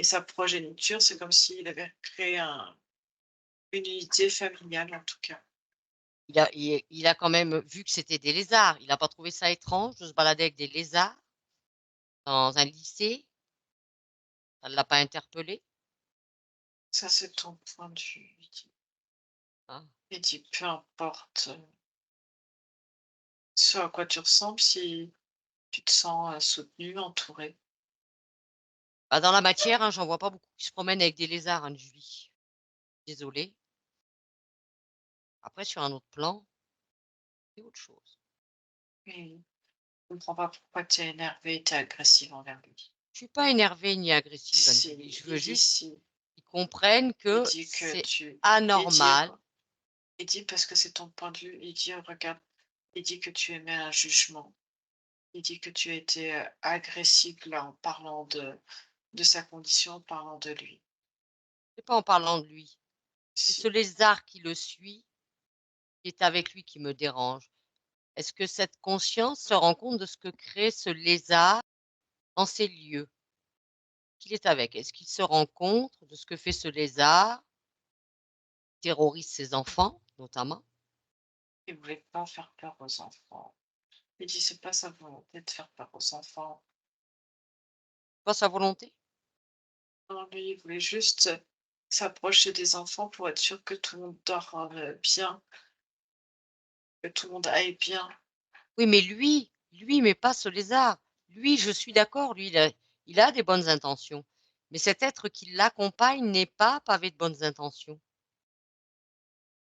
sa progéniture, c'est comme s'il avait créé une unité familiale, en tout cas. Il a quand même vu que c'était des lézards. Il n'a pas trouvé ça étrange de se balader avec des lézards dans un lycée? Ça ne l'a pas interpellé? Ça, c'est ton point de vue, il dit. Hein? Il dit, peu importe ce à quoi tu ressembles, si tu te sens soutenu, entouré. Bah, dans la matière, hein, j'en vois pas beaucoup qui se promènent avec des lézards, hein, Julie. Désolée. Après, sur un autre plan, c'est autre chose. Et je ne comprends pas pourquoi tu es énervé, tu es agressive envers lui. Je suis pas énervée ni agressive, Anne-Julie. Si, Je veux il dit juste si. qu'ils comprennent Il que dit que c'est tu. anormal. Il dit parce que c'est ton point de vue. Il dit, regarde, il dit que tu émets un jugement. Il dit que tu as été agressive là en parlant de sa condition, en parlant de lui. C'est pas en parlant de lui. C'est ce Si. lézard qui le suit, qui est avec lui, qui me dérange. Est-ce que cette conscience se rend compte de ce que crée ce lézard dans ces lieux qu'il est avec? Est-ce qu'il se rend compte de ce que fait ce lézard? Terrorise ses enfants, notamment? Il voulait pas faire peur aux enfants. Il dit c'est pas sa volonté de faire peur aux enfants. Pas sa volonté? Non, lui, il voulait juste s'approcher des enfants pour être sûr que tout le monde dort bien, que tout le monde aille bien. Oui, mais lui, mais pas ce lézard. Lui, je suis d'accord, lui, il a des bonnes intentions. Mais cet être qui l'accompagne n'est pas pavé de bonnes intentions.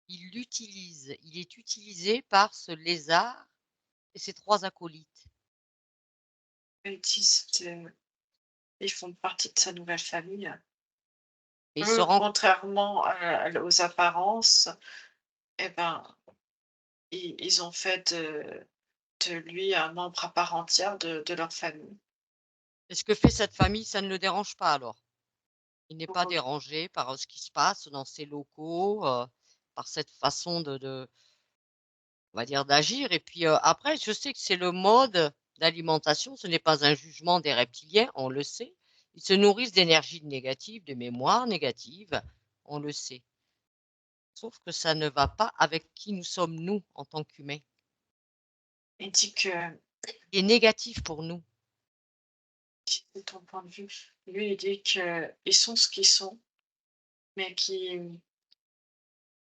Il l'utilise, il est utilisé par ce lézard et ses 3 acolytes. Il dit ils font partie de sa nouvelle famille. Et il se Eux, rend contrairement aux apparences, eh ben, ils ont fait de lui un membre à part entière de leur famille. et ce que fait cette famille, ça ne le dérange pas alors? Il n'est pas Pour eux, dérangé par, ce qui se passe dans ces locaux, par cette façon de on va dire d'agir et puis, après je sais que c'est le mode d'alimentation, ce n'est pas un jugement des reptiliens, on le sait. Ils se nourrissent d'énergie négative, de mémoires négatives, on le sait. Sauf que ça ne va pas avec qui nous sommes nous en tant qu'humains. Il dit que, Il est négatif pour nous. de ton point de vue, lui, il dit qu'ils sont ce qu'ils sont, mais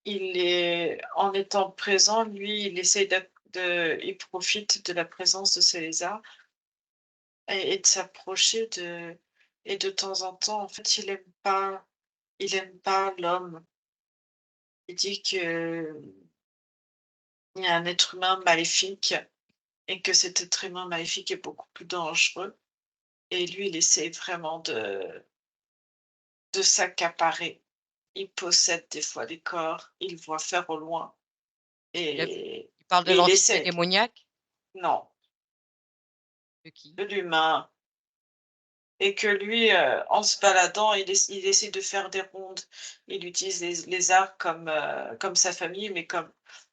il est, en étant présent, lui, il essaie il profite de la présence de ces lézards et de s'approcher et de temps en temps, en fait, il aime pas l'homme. Il dit que il y a un être humain maléfique et que cet être humain maléfique est beaucoup plus dangereux et lui, il essaie vraiment de s'accaparer. Il possède des fois des corps, il voit faire au loin et Il parle de il l'entité essaie. démoniaque? Non, De qui? de l'humain. Et que lui, en se baladant, il essaie de faire des rondes. Il utilise les lézards comme sa famille, mais comme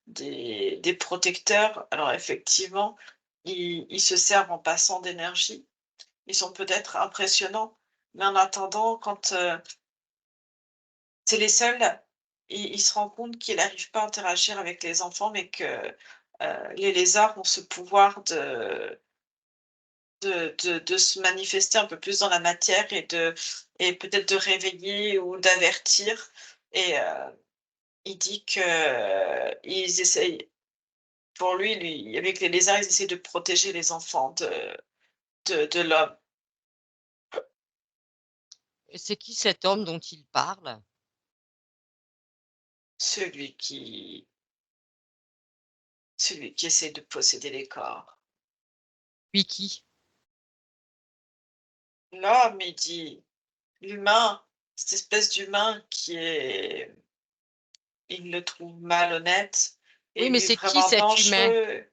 des protecteurs. Alors effectivement, ils se servent en passant d'énergie. Ils sont peut-être impressionnants, mais en attendant, quand, c'est les seuls, il se rend compte qu'il n'arrive pas à interagir avec les enfants, mais que, les lézards ont ce pouvoir de se manifester un peu plus dans la matière et peut-être de réveiller ou d'avertir et il dit qu'ils essayent pour lui, avec les lézards, ils essaient de protéger les enfants de l'homme. Et c'est qui cet homme dont il parle? Celui qui celui qui essaie de posséder les corps. Lui qui? L'homme, il dit, l'humain, cette espèce d'humain il le trouve malhonnête Oui, et mais lui c'est qui vraiment cet humain? dangereux.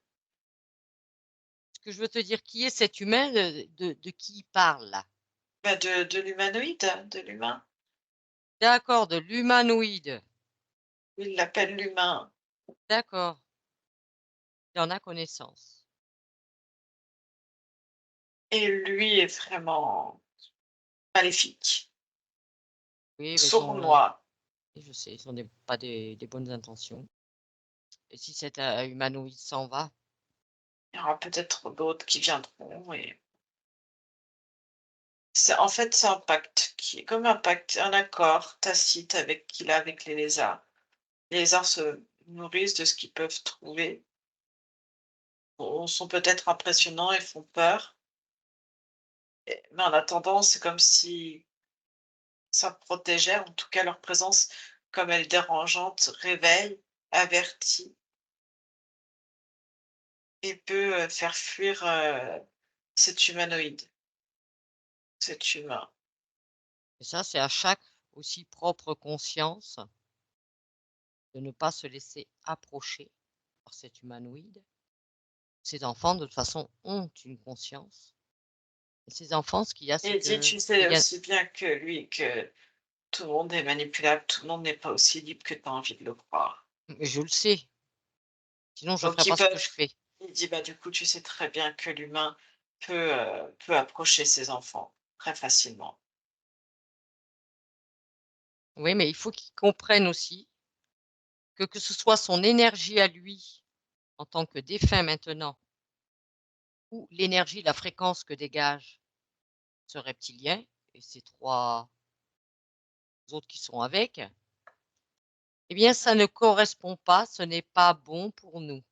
Ce que je veux te dire, qui est cet humain de qui il parle là? Bah, de l'humanoïde, de l'humain. D'accord, de l'humanoïde. Il l'appelle l'humain D'accord, il en a connaissance. et lui est vraiment maléfique, Oui, mais sournois. je sais, ils ont pas des bonnes intentions. Et si cet humanoïde s'en va? Il y aura peut-être d'autres qui viendront et c'est un pacte qui est comme un pacte, un accord tacite qu'il a avec les lézards. Les lézards se nourrissent de ce qu'ils peuvent trouver. Sont peut-être impressionnants et font peur mais en attendant, c'est comme si ça protégeait, en tout cas leur présence, comme elle est dérangeante, réveille, avertit et peut, faire fuir, cet humanoïde, cet humain. Et ça, c'est à chaque aussi propre conscience de ne pas se laisser approcher par cet humanoïde. Ces enfants, de toute façon, ont une conscience. Et ces enfants, ce qu'il y a, Et c'est il dit: que «Tu il sais y a aussi bien que lui que tout le monde est manipulable, tout le monde n'est pas aussi libre que tu as envie de le croire». mais je le sais, sinon je ne ferais Donc ils pas ce que peuvent je fais. il dit: «Bah, du coup, tu sais très bien que l'humain peut approcher ses enfants très facilement». Oui, mais il faut qu'ils comprennent aussi que ce soit son énergie à lui, en tant que défunt maintenant, ou l'énergie, la fréquence que dégage ce reptilien et ces 3 autres qui sont avec, eh bien, ça ne correspond pas, ce n'est pas bon pour nous.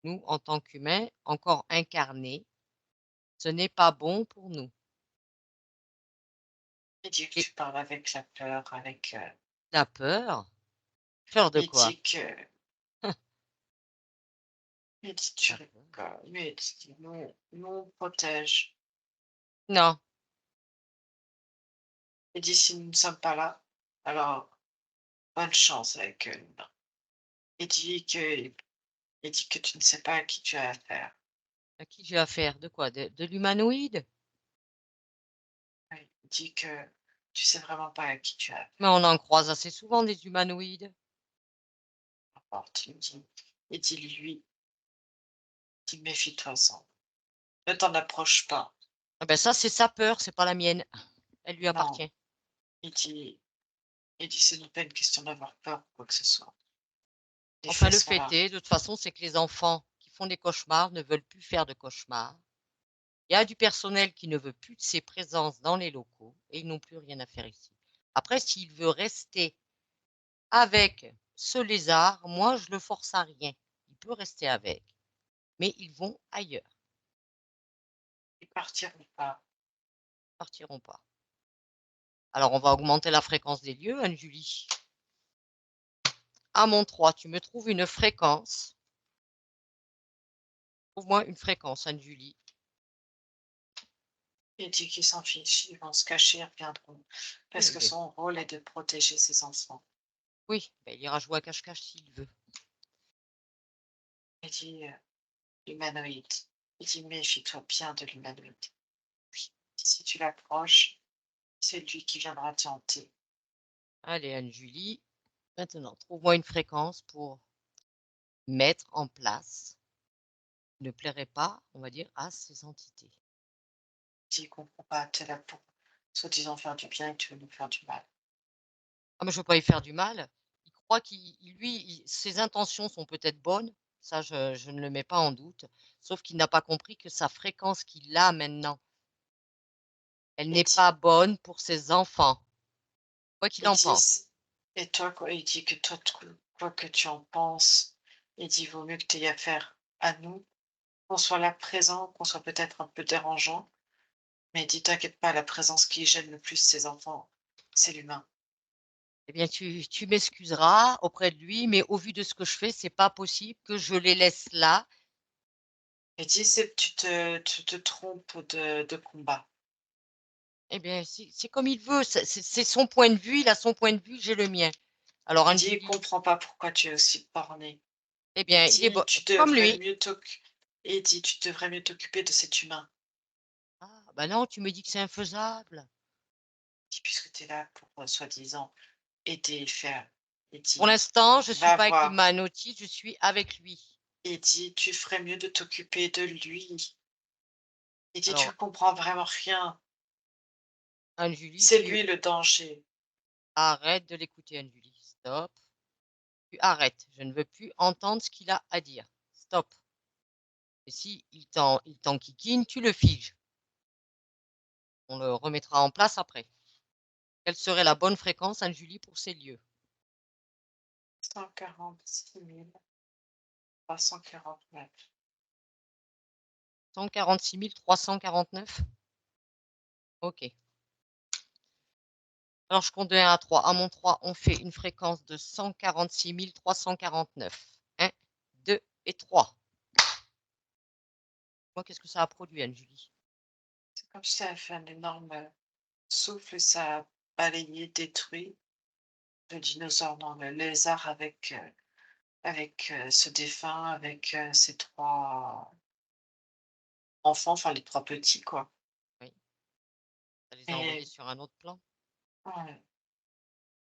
Nous, en tant qu'humains, encore incarnés, ce n'est pas bon pour nous. Il dit que Et tu parles avec la peur, avec, la peur? Peur de il quoi? dit que il dit: «Tu La peur? rigoles», mais il dit: «Nous on protège». Non, Il dit: «Si nous ne sommes pas là, alors bonne chance avec, l'humain». Il dit que il dit que tu ne sais pas à qui tu as affaire. à qui j'ai affaire? De quoi? De l'humanoïde? Oui, il dit que tu sais vraiment pas à qui tu as Mais affaire. on en croise assez souvent des humanoïdes. N'importe, il dit: «Lui, il dit méfie-toi-en. Ne t'en approche pas». Ah ben ça, c'est sa peur, c'est pas la mienne. Elle lui Non, appartient. il dit «Ce n'est pas une question d'avoir peur ou quoi que ce soit. Les Enfin, faits le sont fait là». est, de toute façon, c'est que les enfants qui font des cauchemars ne veulent plus faire de cauchemars. Il y a du personnel qui ne veut plus de ses présences dans les locaux et ils n'ont plus rien à faire ici. Après, s'il veut rester avec ce lézard, moi, je le force à rien. Il peut rester avec, mais ils vont ailleurs. Ils partiront pas. Ils partiront pas. Alors, on va augmenter la fréquence des lieux, Anne-Julie. À mon 3, tu me trouves une fréquence. Trouve-moi une fréquence, Anne-Julie. Il dit qu'ils s'en fichent, ils vont se cacher, ils reviendront. Parce que son rôle est de protéger ses enfants. Oui, ben, il ira jouer à cache-cache s'il veut. Il dit l'humanoïde. Il dit méfie-toi bien de l'humanoïde. Oui. Si tu l'approches, c'est lui qui viendra te hanter. Allez, Anne-Julie. Maintenant, trouve-moi une fréquence pour mettre en place ne plairait pas, on va dire, à ces entités. Il dit qu'on ne comprend pas, t'es là pour soi-disant faire du bien et tu veux nous faire du mal. Ah, mais je ne veux pas y faire du mal. Il croit ses intentions sont peut-être bonnes, ça je ne le mets pas en doute, sauf qu'il n'a pas compris que sa fréquence qu'il a maintenant, elle n'est pas bonne pour ses enfants. Quoi qu'il en pense. Et toi, quoi, il dit que toi, quoi que tu en penses, il dit vaut mieux que tu aies affaire à nous, qu'on soit là présent, qu'on soit peut-être un peu dérangeant, mais il dit t'inquiète pas, la présence qui gêne le plus ses enfants, c'est l'humain. Eh bien, tu m'excuseras auprès de lui, mais au vu de ce que je fais, c'est pas possible que je les laisse là. Il dit tu te trompes de combat. Eh bien, c'est comme il veut, c'est son point de vue, il a son point de vue, j'ai le mien. Alors, Il dit il Anne-Julie, comprend pas pourquoi tu es aussi borné. eh Il bien, il est dit tu comme devrais lui. mieux il dit tu devrais mieux t'occuper de cet humain. Ah, bah non, tu me dis que c'est infaisable. Il dit puisque tu es là pour soi-disant aider et faire. Il Pour dit l'instant, je suis va pas avec voir. l'humanoïde, je suis avec lui. Il dit tu ferais mieux de t'occuper de lui. Il dit tu Alors, ne comprends vraiment rien. Anne-Julie, C'est tu lui le danger. arrêtes de l'écouter, Anne-Julie. Stop. Tu arrêtes. Je ne veux plus entendre ce qu'il a à dire. Stop. Et si il t'enquiquine, tu le figes. On le remettra en place après. Quelle serait la bonne fréquence, Anne-Julie, pour ces lieux? 146 349. 146 349? Ok. Alors, je compte de 1 à 3. À mon 3, on fait une fréquence de 146 349. 1, 2 et 3. Moi, qu'est-ce que ça a produit, Anne-Julie? C'est comme si ça a fait un énorme souffle et ça a balayé, détruit le dinosaure, non, le lézard avec ce défunt, avec ses trois enfants, enfin les trois petits, quoi. Oui. Ça les a envoyés Et sur un autre plan. ouais,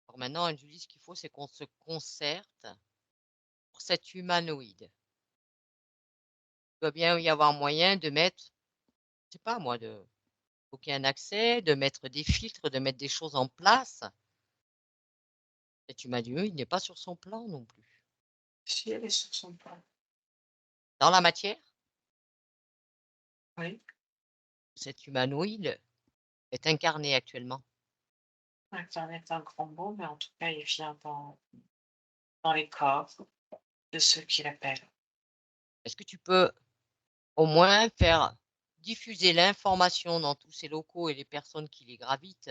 Alors maintenant, Anne-Julie, ce qu'il faut, c'est qu'on se concerte pour cet humanoïde. Il doit bien y avoir moyen de mettre, je sais pas moi, de bloquer un accès, de mettre des filtres, de mettre des choses en place. Cet humanoïde n'est pas sur son plan non plus. si elle est sur son plan. Dans la matière, Oui, cet humanoïde est incarné actuellement. Internet est un grand mot, mais en tout cas, il vient dans les corps de ceux qui l'appellent. Est-ce que tu peux au moins faire diffuser l'information dans tous ces locaux et les personnes qui les gravitent,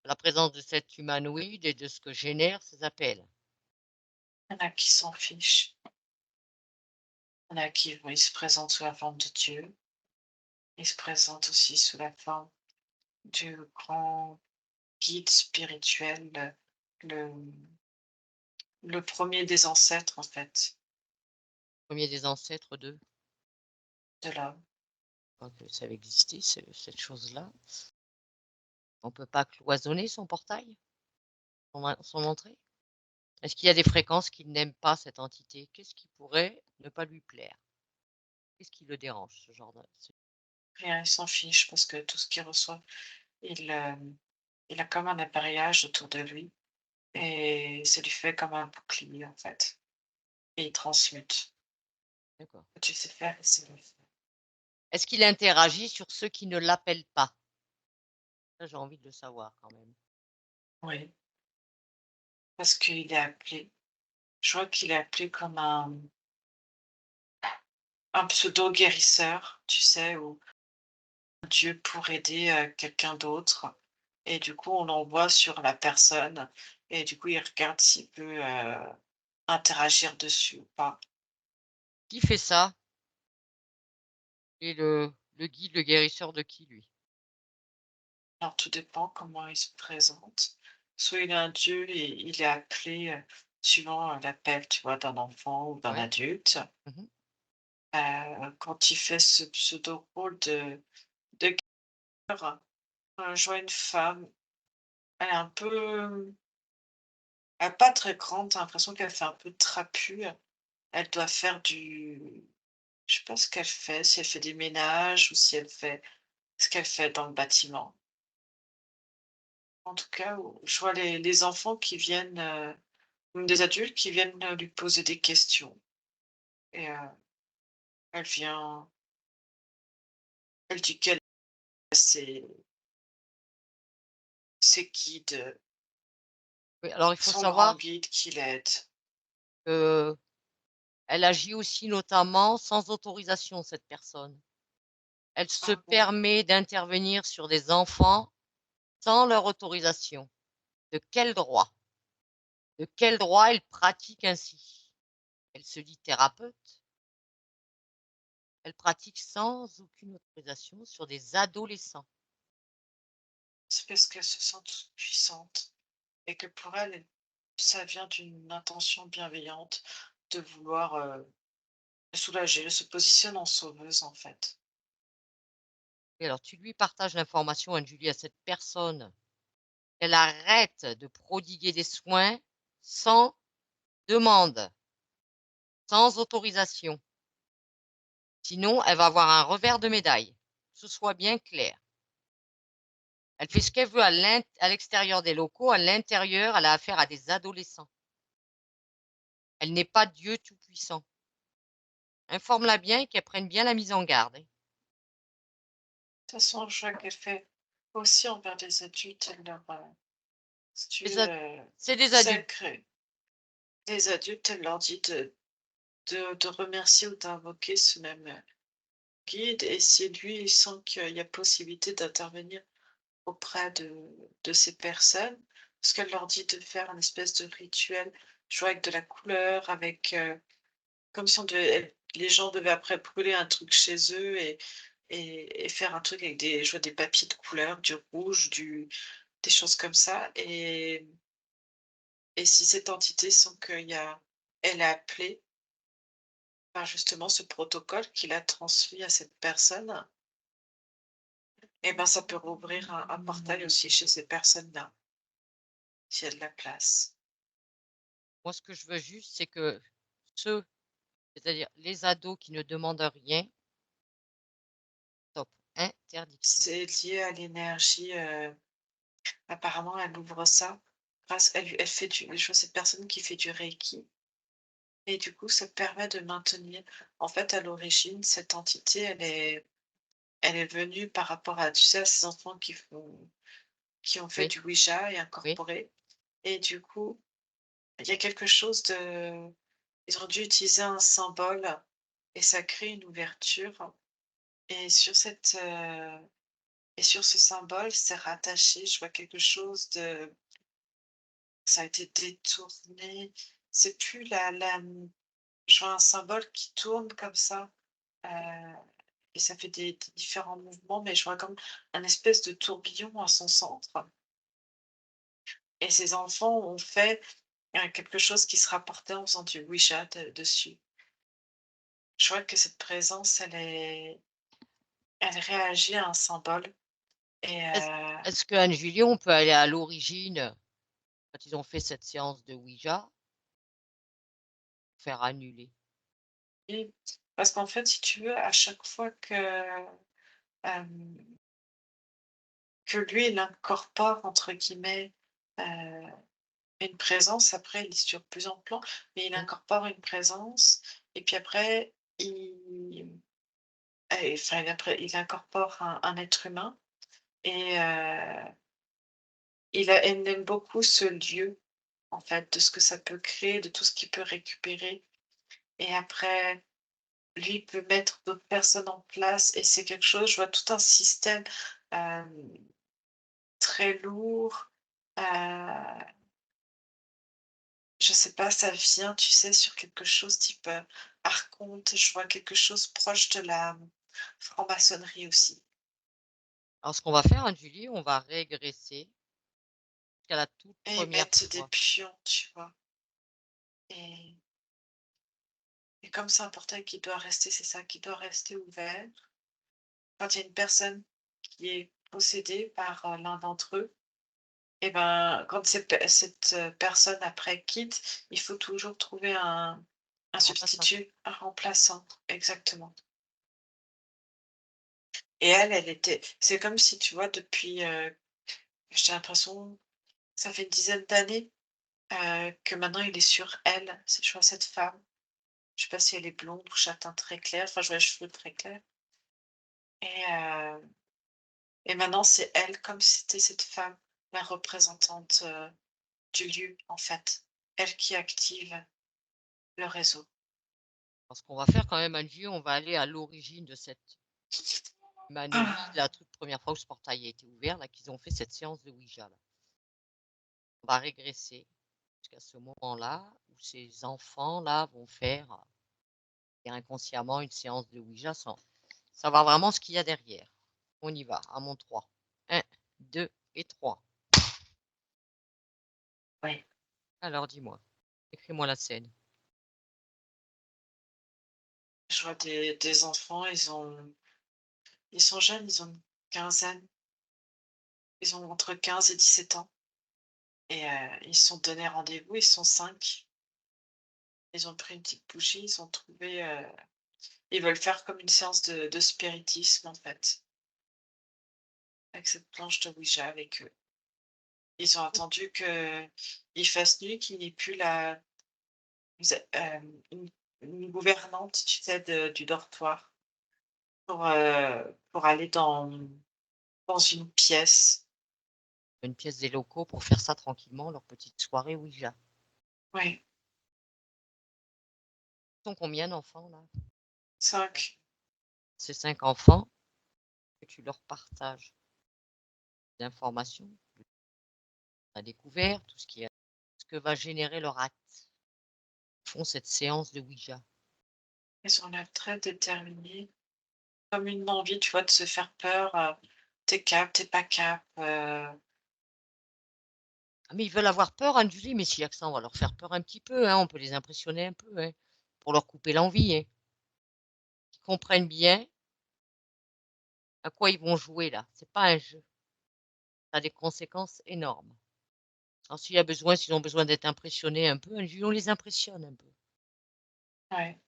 la présence de cet humanoïde et de ce que génèrent ces appels? Il y en a qui s'en fichent. Il y en a qui ils se présentent sous la forme de Dieu. Ils se présentent aussi sous la forme du grand guide spirituel, le, le premier des ancêtres, en fait, Premier des ancêtres de, de l'homme. je crois que ça avait existé, cette chose-là. On ne peut pas cloisonner son portail, son entrée? Est-ce qu'il y a des fréquences qui n'aiment pas cette entité? Qu'est-ce qui pourrait ne pas lui plaire? Qu'est-ce qui le dérange, ce genre de... Rien, il s'en fiche parce que tout ce qu'il reçoit, il a comme un appareillage autour de lui et ça lui fait comme un bouclier, en fait. Et il transmute. D'accord. Tu sais faire, laissez le faire. Est-ce qu'il interagit sur ceux qui ne l'appellent pas? Ça, j'ai envie de le savoir quand même. Oui, parce qu'il est appelé. Je vois qu'il est appelé comme un pseudo guérisseur, tu sais, ou un dieu pour aider quelqu'un d'autre. Et du coup, on l'envoie sur la personne. Et du coup, il regarde s'il peut interagir dessus ou pas. Qui fait ça? Et le guide, le guérisseur de qui, lui? Alors, tout dépend comment il se présente. Soit il est un dieu et il est appelé suivant l'appel, tu vois, d'un enfant ou d'un Ouais. adulte. Mmh. Quand il fait ce pseudo-rôle de guerre, je vois une femme, elle est un peu, elle est pas très grande, t'as l'impression qu'elle fait un peu trapu. Elle doit faire je sais pas ce qu'elle fait, si elle fait des ménages ou si elle fait ce qu'elle fait dans le bâtiment. En tout cas, je vois les enfants qui viennent, ou des adultes qui viennent lui poser des questions. Et elle vient, elle dit qu'elle a ses guides, Oui, alors il faut son grand savoir guide qui l'aide. qu'elle agit aussi notamment sans autorisation, cette personne. Elle se Ah bon? permet d'intervenir sur des enfants sans leur autorisation. De quel droit? De quel droit elle pratique ainsi? Elle se dit thérapeute. Elle pratique sans aucune autorisation sur des adolescents. C'est parce qu'elle se sent toute puissante et que pour elle, ça vient d'une intention bienveillante de vouloir le soulager. Elle se positionne en sauveuse, en fait. Et alors tu lui partages l'information, Anne-Julie, à cette personne, qu'elle arrête de prodiguer des soins sans demande, sans autorisation. Sinon, elle va avoir un revers de médaille, que ce soit bien clair. Elle fait ce qu'elle veut à l'extérieur des locaux, à l'intérieur, elle a affaire à des adolescents. Elle n'est pas Dieu tout-puissant. Informe-la bien et qu'elle prenne bien la mise en garde, hein. De toute façon, je vois qu'elle fait aussi envers les adultes, elle leur, si tu Les veux, ad C'est des adultes. sacré. Les adultes, elle leur dit de remercier ou d'invoquer ce même guide. Et si lui, il sent qu'il y a possibilité d'intervenir auprès de ces personnes, parce qu'elle leur dit de faire un espèce de rituel, jouer avec de la couleur, avec comme si les gens devaient après brûler un truc chez eux et faire un truc avec je vois des papiers de couleur, du rouge, des choses comme ça. Et si cette entité sent elle a appelé par justement ce protocole qu'il a transmis à cette personne, et ben ça peut rouvrir un portail aussi chez ces personnes-là, s'il y a de la place. Moi, ce que je veux juste, c'est que ceux, c'est-à-dire les ados qui ne demandent rien, stop, interdiction. C'est lié à l'énergie, apparemment elle ouvre ça elle fait je vois cette personne qui fait du reiki et du coup ça permet de maintenir en fait à l'origine cette entité elle est venue par rapport à tu sais à ces enfants qui ont fait Oui, du Ouija et oui. incorporé et du coup, il y a quelque chose de ils ont dû utiliser un symbole et ça crée une ouverture et sur ce symbole, c'est rattaché, je vois quelque chose de ça a été détourné. C'est plus je vois un symbole qui tourne comme ça, heu et ça fait des différents mouvements, mais je vois comme un espèce de tourbillon à son centre et ces enfants ont fait, quelque chose qui se rapportait en faisant du Ouija dessus. Je vois que cette présence, elle réagit à un symbole et Est-ce est-ce qu'Anne-Julie, on peut aller à l'origine, quand ils ont fait cette séance de Ouija, faire annuler? et parce qu'en fait, si tu veux, à chaque fois hem, que lui, il incorpore entre guillemets, heu, une présence, après il est sur plusieurs plans, mais il Mmh, incorpore une présence et puis après il, enfin, il incorpore un être humain et il aime beaucoup ce lieu, en fait, de ce que ça peut créer, de tout ce qu'il peut récupérer. Et après, lui peut mettre d'autres personnes en place et c'est quelque chose, je vois tout un système hem, très lourd. Heu, je sais pas, ça vient, tu sais, sur quelque chose type, archonte. Je vois quelque chose proche de la franc-maçonnerie aussi Alors ce qu'on va faire, hein, Julie, on va régresser jusqu'à la toute et ils première mettent des fois. pions, tu vois? Et comme c'est un portail qui doit rester, c'est ça, qui doit rester ouvert. Quand il y a une personne qui est possédée par, l'un d'entre eux, et ben, quand cette, personne après quitte, il faut toujours trouver un Un remplaçant. substitut, un remplaçant, exactement. Et elle était c'est comme si, tu vois, depuis, j'ai l'impression, ça fait une dizaine d'années, que maintenant il est sur elle, je vois cette femme. Je sais pas si elle est blonde ou châtain très clair, enfin je vois les cheveux très clairs et maintenant c'est elle, comme si c'était cette femme, la représentante, du lieu, en fait. Elle qui active le réseau. Alors ce qu'on va faire quand même, hein, Julie, on va aller à l'origine de cette anomalie, Ah! la toute première fois où ce portail a été ouvert, là, qu'ils ont fait cette séance de Ouija, là. On va régresser jusqu'à ce moment-là où ces enfants-là vont faire, et inconsciemment une séance de Ouija sans savoir vraiment ce qu'il y a derrière. On y va, à mon 3. 1, 2 et 3. Oui, Alors dis-moi, écris-moi la scène. je vois des enfants, ils sont jeunes, ils ont une quinzaine, ils ont entre 15 et 17 ans et ils se sont donné rendez-vous, ils sont 5. Ils ont pris une petite bougie, ils ont trouvé, ils veulent faire comme une séance de spiritisme, en fait, avec cette planche de Ouija avec eux. Ils ont attendu qu'il fasse nuit, qu'il n'y ait plus une gouvernante, tu sais, du dortoir pour aller dans une pièce. Une pièce des locaux pour faire ça tranquillement, leur petite soirée Ouija. Oui, Ils sont combien d'enfants là? 5. Ces 5 enfants, que tu leur partages des informations, la découverte, tout ce qui est ce que va générer leur acte. Ils font cette séance de Ouija. Ils ont l'air très déterminés, comme une envie, tu vois, de se faire peur, tu es cap, tu pas cap, Ah mais ils veulent avoir peur, hein, Julie, mais s'il y a que ça, on va leur faire peur un petit peu, hein, on peut les impressionner un peu, hein, pour leur couper l'envie, hein. Qu'ils comprennent bien à quoi ils vont jouer là. C'est pas un jeu. Ça a des conséquences énormes. Alors s'ils ont besoin d'être impressionnés un peu, hein, Julie, on les impressionne un peu. ouais.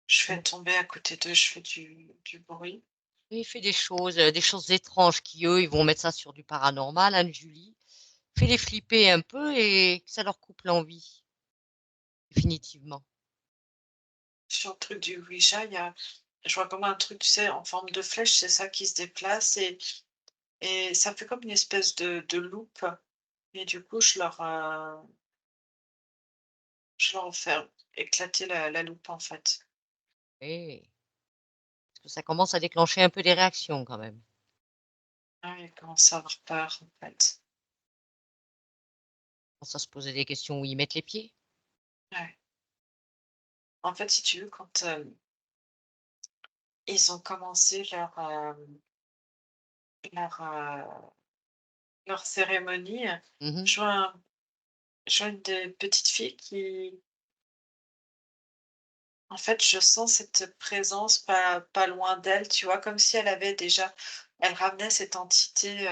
Je fais Mmh. tomber à côté d'eux, je fais du bruit. Et il fait des choses étranges qui, eux, ils vont mettre ça sur du paranormal, hein, Julie. Fais-les flipper un peu et que ça leur coupe l'envie, définitivement. Sur le truc du Ouija, je vois comme un truc, tu sais, en forme de flèche, c'est ça qui se déplace et ça fait comme une espèce de loupe et du coup, je leur fais éclater la loupe, en fait. Et parce que ça commence à déclencher un peu des réactions quand même. Ah, ils commencent à avoir peur, en fait. Ils commencent à se poser des questions où ils mettent les pieds. Ouais. En fait, si tu veux, quand, ils ont commencé leur, leur cérémonie, Mmh. je vois je vois une des petites filles qui en fait, je sens cette présence pas loin d'elle, tu vois? Comme si elle ramenait cette entité,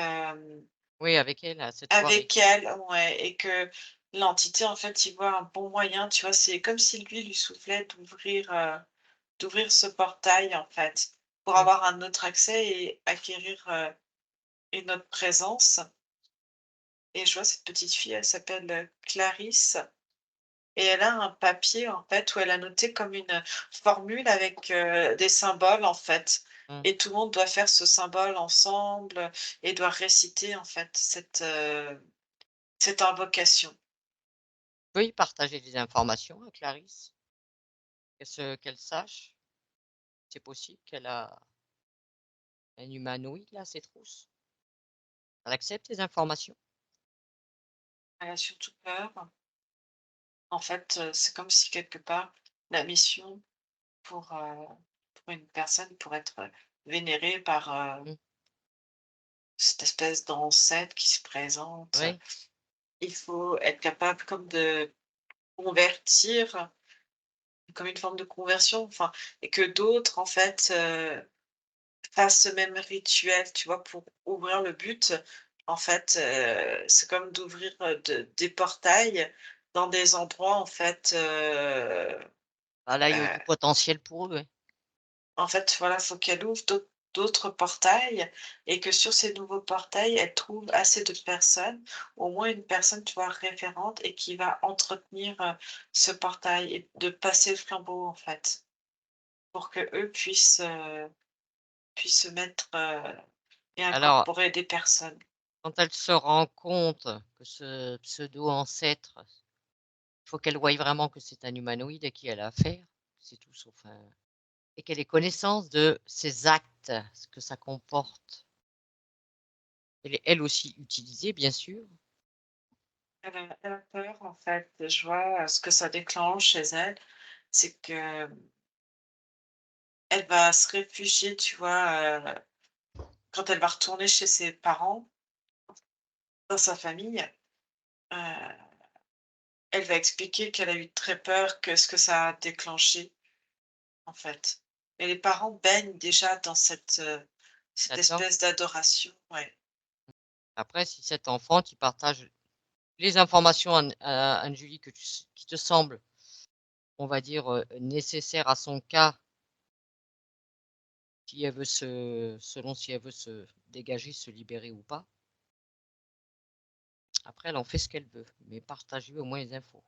Oui, avec elle, à cette soirée. avec elle, ouais, et que l'entité, en fait, il voit un bon moyen, tu vois? C'est comme si lui soufflait d'ouvrir ce portail, en fait, pour Mmh. avoir un autre accès et acquérir, une autre présence et je vois cette petite fille, elle s'appelle, Clarisse et elle a un papier, en fait, où elle a noté comme une formule avec, des symboles, en fait, Mmh. et tout le monde doit faire ce symbole ensemble, et doit réciter, en fait, cette invocation. Oui, partager des informations à Clarisse, qu'elle sache. C'est possible qu'elle a un humanoïde là, ses trousses. Elle accepte les informations. Elle a surtout peur. En fait, c'est comme si quelque part, la mission pour une personne, pour être, vénérée par, Mmh. cette espèce d'ancêtre qui se présente, Oui. il faut être capable comme de convertir, comme une forme de conversion, enfin, et que d'autres, en fait, fassent ce même rituel, tu vois? Pour ouvrir le but, en fait, c'est comme d'ouvrir, des portails dans des endroits, en fait, Bah, là, il y a du heu potentiel pour eux, ouais. en fait, voilà, faut qu'elle ouvre d'autres portails, et que sur ces nouveaux portails, elle trouve assez de personnes, au moins une personne, tu vois, référente, et qui va entretenir, ce portail, et de passer le flambeau, en fait, pour qu'eux puissent se mettre, et Alors, incorporer des personnes. quand elle se rend compte que ce pseudo-ancêtre, il faut qu'elle voie vraiment que c'est un humanoïde à qui elle a affaire, c'est tout sauf un et qu'elle ait connaissance de ses actes, ce que ça comporte. Elle est elle aussi utilisée, bien sûr. Elle a peur, en fait, je vois, ce que ça déclenche chez elle, c'est que elle va se réfugier, tu vois, quand elle va retourner chez ses parents, dans sa famille, heu, elle va expliquer qu'elle a eu très peur, que ce que ça a déclenché, en fait. Et les parents baignent déjà dans cette Là-dedans. espèce d'adoration, ouais. Après, si cet enfant, tu partages les informations à Anne-Julie que qui te semblent, on va dire, nécessaires à son cas, si elle veut selon si elle veut se dégager, se libérer ou pas. Après, elle en fait ce qu'elle veut, mais partage-lui au moins les infos.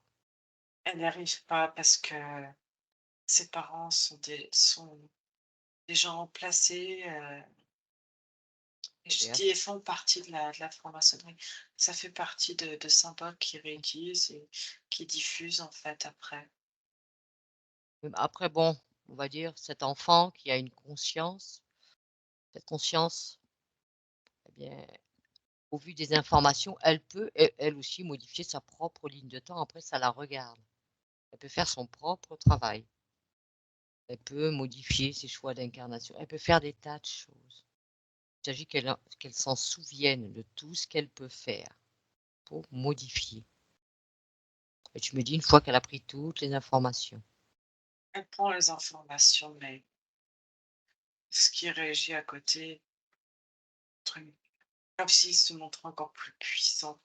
Elle n'y arrive pas parce que ses parents sont des gens placés, et je TDAH. dis, ils font partie de la franc-maçonnerie. Ça fait partie de symboles qu'ils réutilisent et qu'ils diffusent, en fait, après. Après bon, on va dire cet enfant qui a une conscience, cette conscience, eh bien, au vu des informations, elle peut, elle aussi, modifier sa propre ligne de temps. Après, ça la regarde. Elle peut faire son propre travail. Elle peut modifier ses choix d'incarnation. Elle peut faire des tas de choses. Il s'agit qu'elle s'en souvienne de tout ce qu'elle peut faire pour modifier. Et tu me dis une fois qu'elle a pris toutes les informations. Elle prend les informations, mais ce qui réagit à côté, truc, comme s'il se montrait encore plus puissant,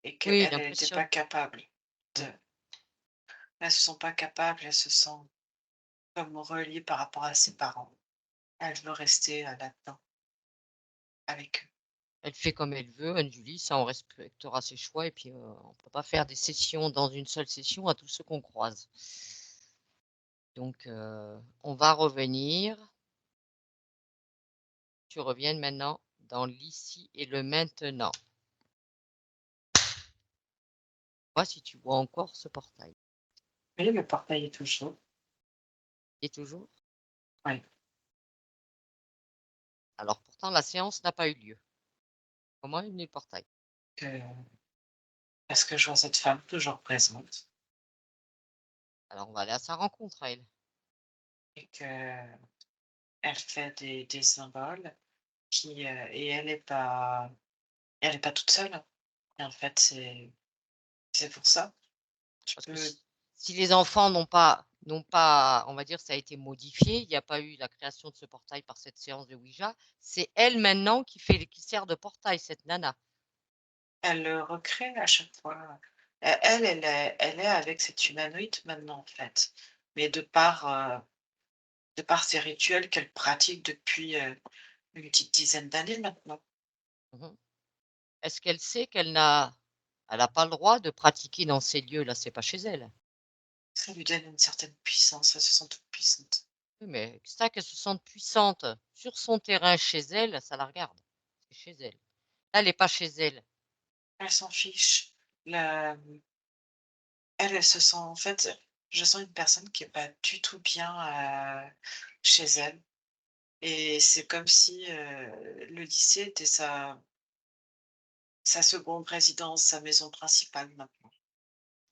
et Oui, qu'elle, elle était pas l'impression. capable de Mmh. elles se sent pas capables, elles se sentent comme reliées par rapport à ses parents. Elle veut rester, là-dedans, avec eux. Elle fait comme elle veut, Anne-Julie, ça on respectera ses choix et puis, on peut pas faire des sessions dans une seule session à tous ceux qu'on croise. Donc, on va revenir. Tu reviennes maintenant dans l'ici et le maintenant. Vois si tu vois encore ce portail. Oui, le portail est toujours. Et toujours? Oui. Alors pourtant la séance n'a pas eu lieu. Comment est venu le portail? Que Parce que je vois cette femme toujours présente, Alors on va aller à sa rencontre à elle. et qu'elle fait des symboles et elle est pas toute seule, et en fait, c'est pour ça. Tu Parce que peux si les enfants n'ont pas, on va dire, ça a été modifié, il n'y a pas eu la création de ce portail par cette séance de Ouija, c'est elle maintenant qui sert de portail, cette nana. Elle le recrée à chaque fois. Elle est avec cet humanoïde maintenant, en fait, mais de par ces rituels qu'elle pratique depuis, une petite dizaine d'années maintenant. Mmh. Est-ce qu'elle sait qu'elle n'a pas le droit de pratiquer dans ces lieux-là? C'est pas chez elle. Ça lui donne une certaine puissance, elle se sent toute puissante. Oui, mais ça, qu'elle se sente puissante sur son terrain chez elle, ça la regarde. C'est chez elle. Là, elle n'est pas chez elle. Elle s'en fiche. La elle se sent en fait, je sens une personne qui est pas du tout bien, chez elle et c'est comme si, le lycée était sa seconde résidence, sa maison principale maintenant.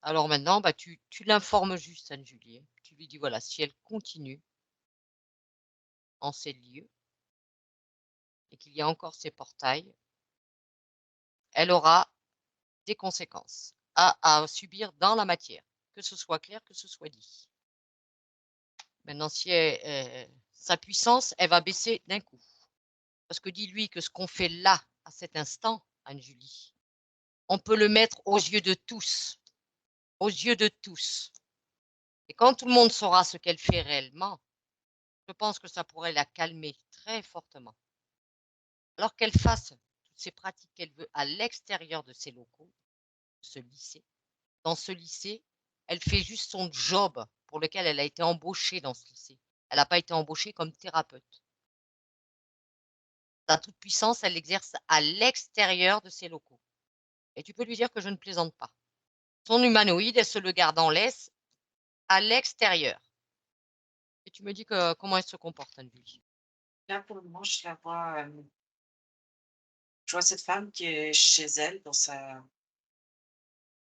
Alors maintenant, bah, tu l'informes juste, Anne-Julie, hein. Tu lui dis, voilà, si elle continue en ces lieux et qu'il y a encore ces portails, elle aura des conséquences à subir dans la matière, que ce soit clair, que ce soit dit. Maintenant, si sa puissance, elle va baisser d'un coup. Parce que dis-lui que ce qu'on fait là, à cet instant, Anne-Julie, on peut le mettre aux yeux de tous. Aux yeux de tous. Et quand tout le monde saura ce qu'elle fait réellement, je pense que ça pourrait la calmer très fortement. Alors qu'elle fasse toutes ces pratiques qu'elle veut à l'extérieur de ses locaux, de ce lycée. Dans ce lycée, elle fait juste son job pour lequel elle a été embauchée dans ce lycée. Elle n'a pas été embauchée comme thérapeute. Sa toute puissance, elle l'exerce à l'extérieur de ses locaux. Et tu peux lui dire que je ne plaisante pas. Son humanoïde, elle se le garde en laisse à l'extérieur. Et tu me dis que comment elle se comporte, Anne-Julie. Là, pour le moment, je vois cette femme qui est chez elle dans sa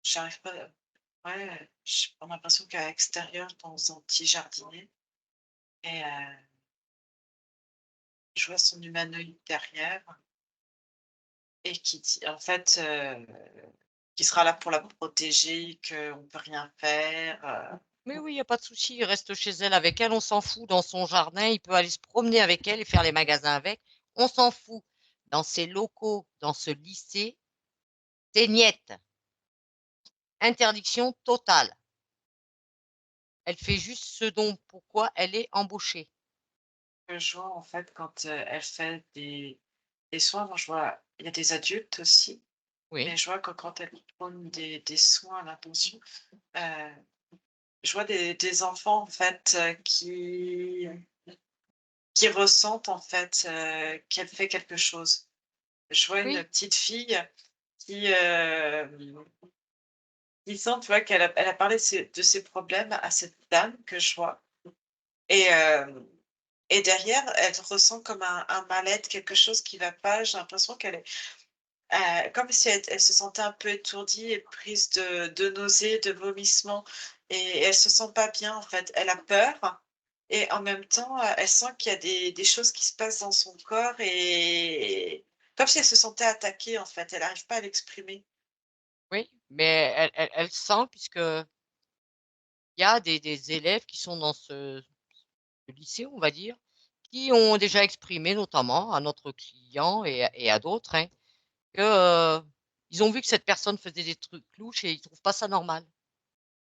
j'arrive pas ouais, j on a l'impression qu'à l'extérieur dans un petit jardinet et je vois son humanoïde derrière et qui dit en fait, qui sera là pour la protéger, qu'on peut rien faire. Mais oui, il n'y a pas de souci, il reste chez elle avec elle, on s'en fout. Dans son jardin, il peut aller se promener avec elle et faire les magasins avec. On s'en fout. Dans ses locaux, dans ce lycée, c'est niette. Interdiction totale. Elle fait juste ce dont pourquoi elle est embauchée. Que je vois en fait quand, elle fait des soins, moi je vois il y a des adultes aussi, Oui, mais je vois que quand elle prône des soins à l'intention, heu, je vois des enfants en fait, qui ressentent en fait, qu'elle fait quelque chose. Je vois une oui, petite fille qui, qui sent, tu vois, elle a parlé de ses problèmes à cette dame que je vois et et derrière, elle ressent comme un mal-être, quelque chose qui va pas. J'ai l'impression qu'elle est, comme si elle se sentait un peu étourdie et prise de nausées, de vomissements et elle se sent pas bien, en fait. Elle a peur et en même temps, elle sent qu'il y a des choses qui se passent dans son corps et comme si elle se sentait attaquée, en fait. Elle arrive pas à l'exprimer. oui. Mais elle sent puisque il y a des élèves qui sont dans ce lycée, on va dire, qui ont déjà exprimé, notamment à notre client et à d'autres, hein, que, ils ont vu que cette personne faisait des trucs louches et ils trouvent pas ça normal.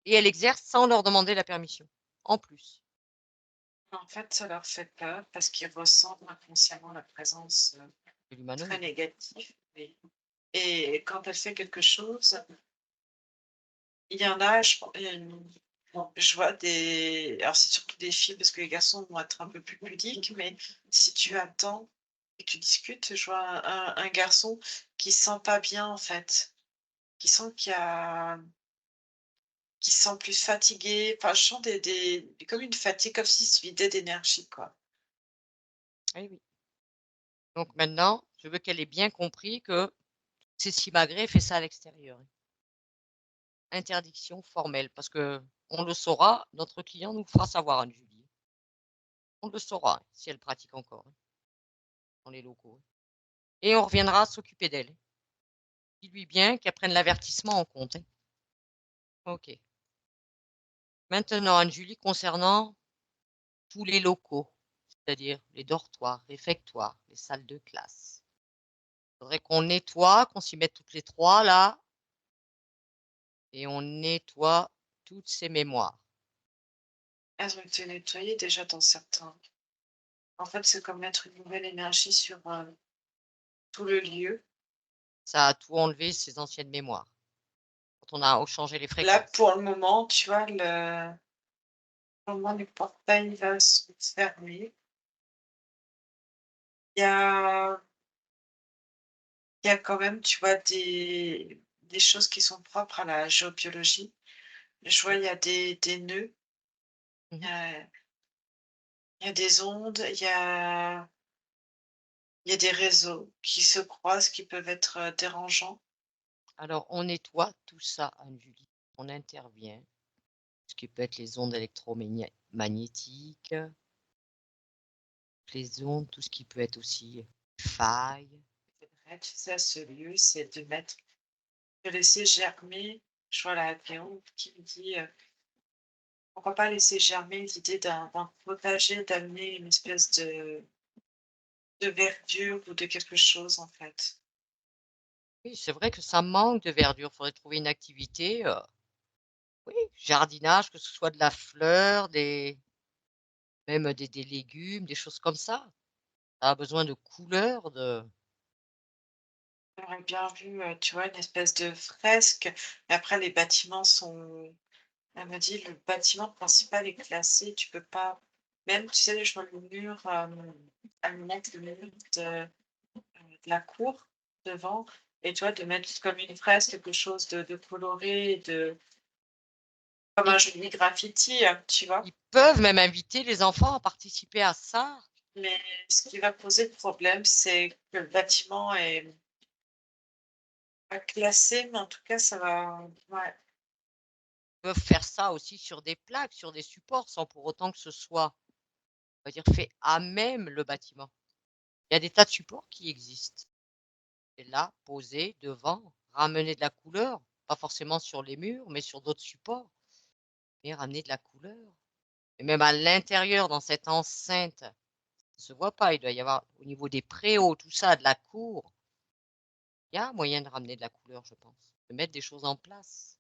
Et elle exerce sans leur demander la permission, en plus. En fait, ça leur fait peur parce qu'ils ressentent inconsciemment la présence, De très l'humanoïde. négative et quand elle fait quelque chose, il y en a, je vois des alors c'est surtout des filles parce que les garçons vont être un peu plus pudiques, mais si tu attends et que tu discutes, je vois un garçon qui se sent pas bien en fait, qui sent qui se sent plus fatigué, enfin je sens des comme une fatigue, comme s'il se vidait d'énergie quoi. Eh oui. Donc maintenant, je veux qu'elle ait bien compris que c'est simagrée fait ça à l'extérieur. Interdiction formelle, parce que on le saura, notre client nous fera savoir, Anne-Julie. On le saura si elle pratique encore, hein, dans les locaux. Et on reviendra s'occuper d'elle. Dis-lui bien qu'elle prenne l'avertissement en compte, hein. OK. Maintenant, Anne-Julie, concernant tous les locaux, c'est-à-dire les dortoirs, réfectoires, les salles de classe. Il faudrait qu'on nettoie, qu'on s'y mette toutes les 3 là et on nettoie toutes ces mémoires. Elles ont été nettoyées déjà dans certains. En fait, c'est comme mettre une nouvelle énergie sur, tout le lieu. Ça a tout enlevé, ces anciennes mémoires. Quand on a changé les Là, fréquences. pour le moment, tu vois, au moment du portail va se fermer. Il y a il y a quand même, tu vois, des choses qui sont propres à la géobiologie. Je vois, il y a des nœuds, il y Mmh. a il y a des ondes, il y a des réseaux qui se croisent, qui peuvent être, dérangeants. Alors on nettoie tout ça, Anne-Julie. On intervient. Ce qui peut être les ondes magnétiques, les ondes, tout ce qui peut être aussi failles. C'est tu sais, à ce lieu, c'est de laisser germer. Je vois la Théo qui me dit, pourquoi pas laisser germer l'idée d'un potager, d'amener une espèce de verdure ou de quelque chose, en fait. Oui, c'est vrai que ça manque de verdure. Il faudrait trouver une activité, oui, jardinage, que ce soit de la fleur, même des légumes, des choses comme ça. Ça a besoin de couleurs, de J'aurais bien vu, tu vois, une espèce de fresque. Mais après les bâtiments sont elle me dit: «Le bâtiment principal est classé, tu peux pas» même, tu sais, je vois le mur, elle me montre le mur de la cour devant et tu vois, de mettre comme une fresque, quelque chose de coloré, comme un ils joli graffiti, tu vois? ils peuvent même inviter les enfants à participer à ça. Mais ce qui va poser problème, c'est que le bâtiment est pas classé, mais en tout cas, ça va ouais. Ils peuvent faire ça aussi sur des plaques, sur des supports, sans pour autant que ce soit, on va dire, fait à même le bâtiment. Il y a des tas de supports qui existent. Et là, posé devant, ramener de la couleur, pas forcément sur les murs, mais sur d'autres supports, mais ramener de la couleur. Et même à l'intérieur, dans cette enceinte, ça ne se voit pas, il doit y avoir au niveau des préaux, tout ça, de la cour, il y a moyen de ramener de la couleur, je pense, de mettre des choses en place.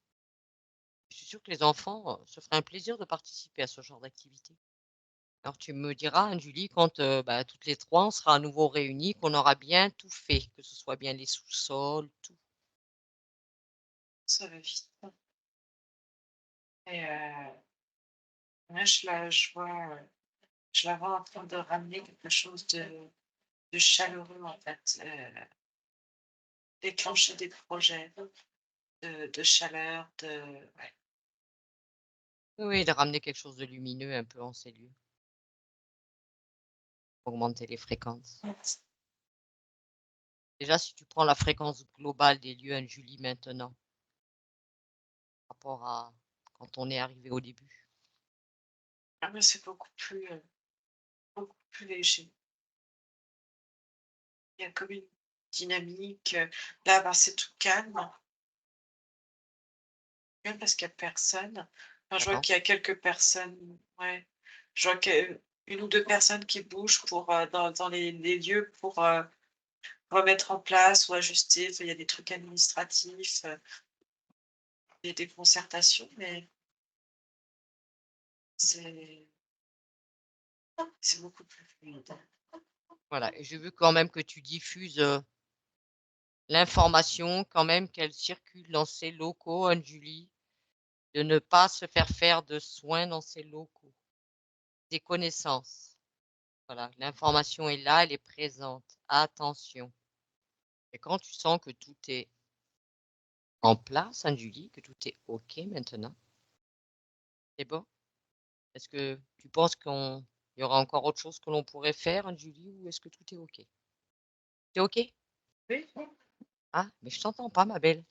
Je suis sûre que les enfants, se feraient un plaisir de participer à ce genre d'activité. Alors tu me diras, hein, Julie, quand, bah, toutes les 3 on sera à nouveau réunis, qu'on aura bien tout fait, que ce soit bien les sous-sols, tout. Ça va vite et là, je la vois en train de ramener quelque chose de chaleureux, en fait, déclencher des projets de chaleur, ouais. Oui, oui, de ramener quelque chose de lumineux un peu en ces lieux, augmenter les fréquences. Déjà, si tu prends la fréquence globale des lieux, Anne-Julie, maintenant, par rapport à quand on est arrivé au début. Ah mais c'est beaucoup plus léger. Il y a comme une dynamique, là, bah, c'est tout calme, même parce qu'il y a personne. Enfin, je vois D'accord. qu'il y a quelques personnes, ouais. Je vois qu'1 ou 2 personnes qui bougent pour, dans les lieux pour, remettre en place ou ajuster. Enfin, il y a des trucs administratifs, des concertations, mais c'est c'est beaucoup plus fluide. Voilà, et j'ai vu quand même que tu diffuses, l'information quand même qu'elle circule dans ces locaux, Anne-Julie, de ne pas se faire de soins dans ces locaux. Des connaissances. Voilà, l'information est là, elle est présente. Attention. Et quand tu sens que tout est en place, Anne-Julie, que tout est OK maintenant, c'est bon? Est-ce que tu penses qu'il y aura encore autre chose que l'on pourrait faire, Anne-Julie, ou est-ce que tout est OK? C'est OK? Oui, Ah, mais je t'entends pas, ma belle.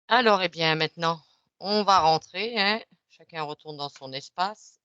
Alors, eh bien, maintenant, on va rentrer, hein. Chacun retourne dans son espace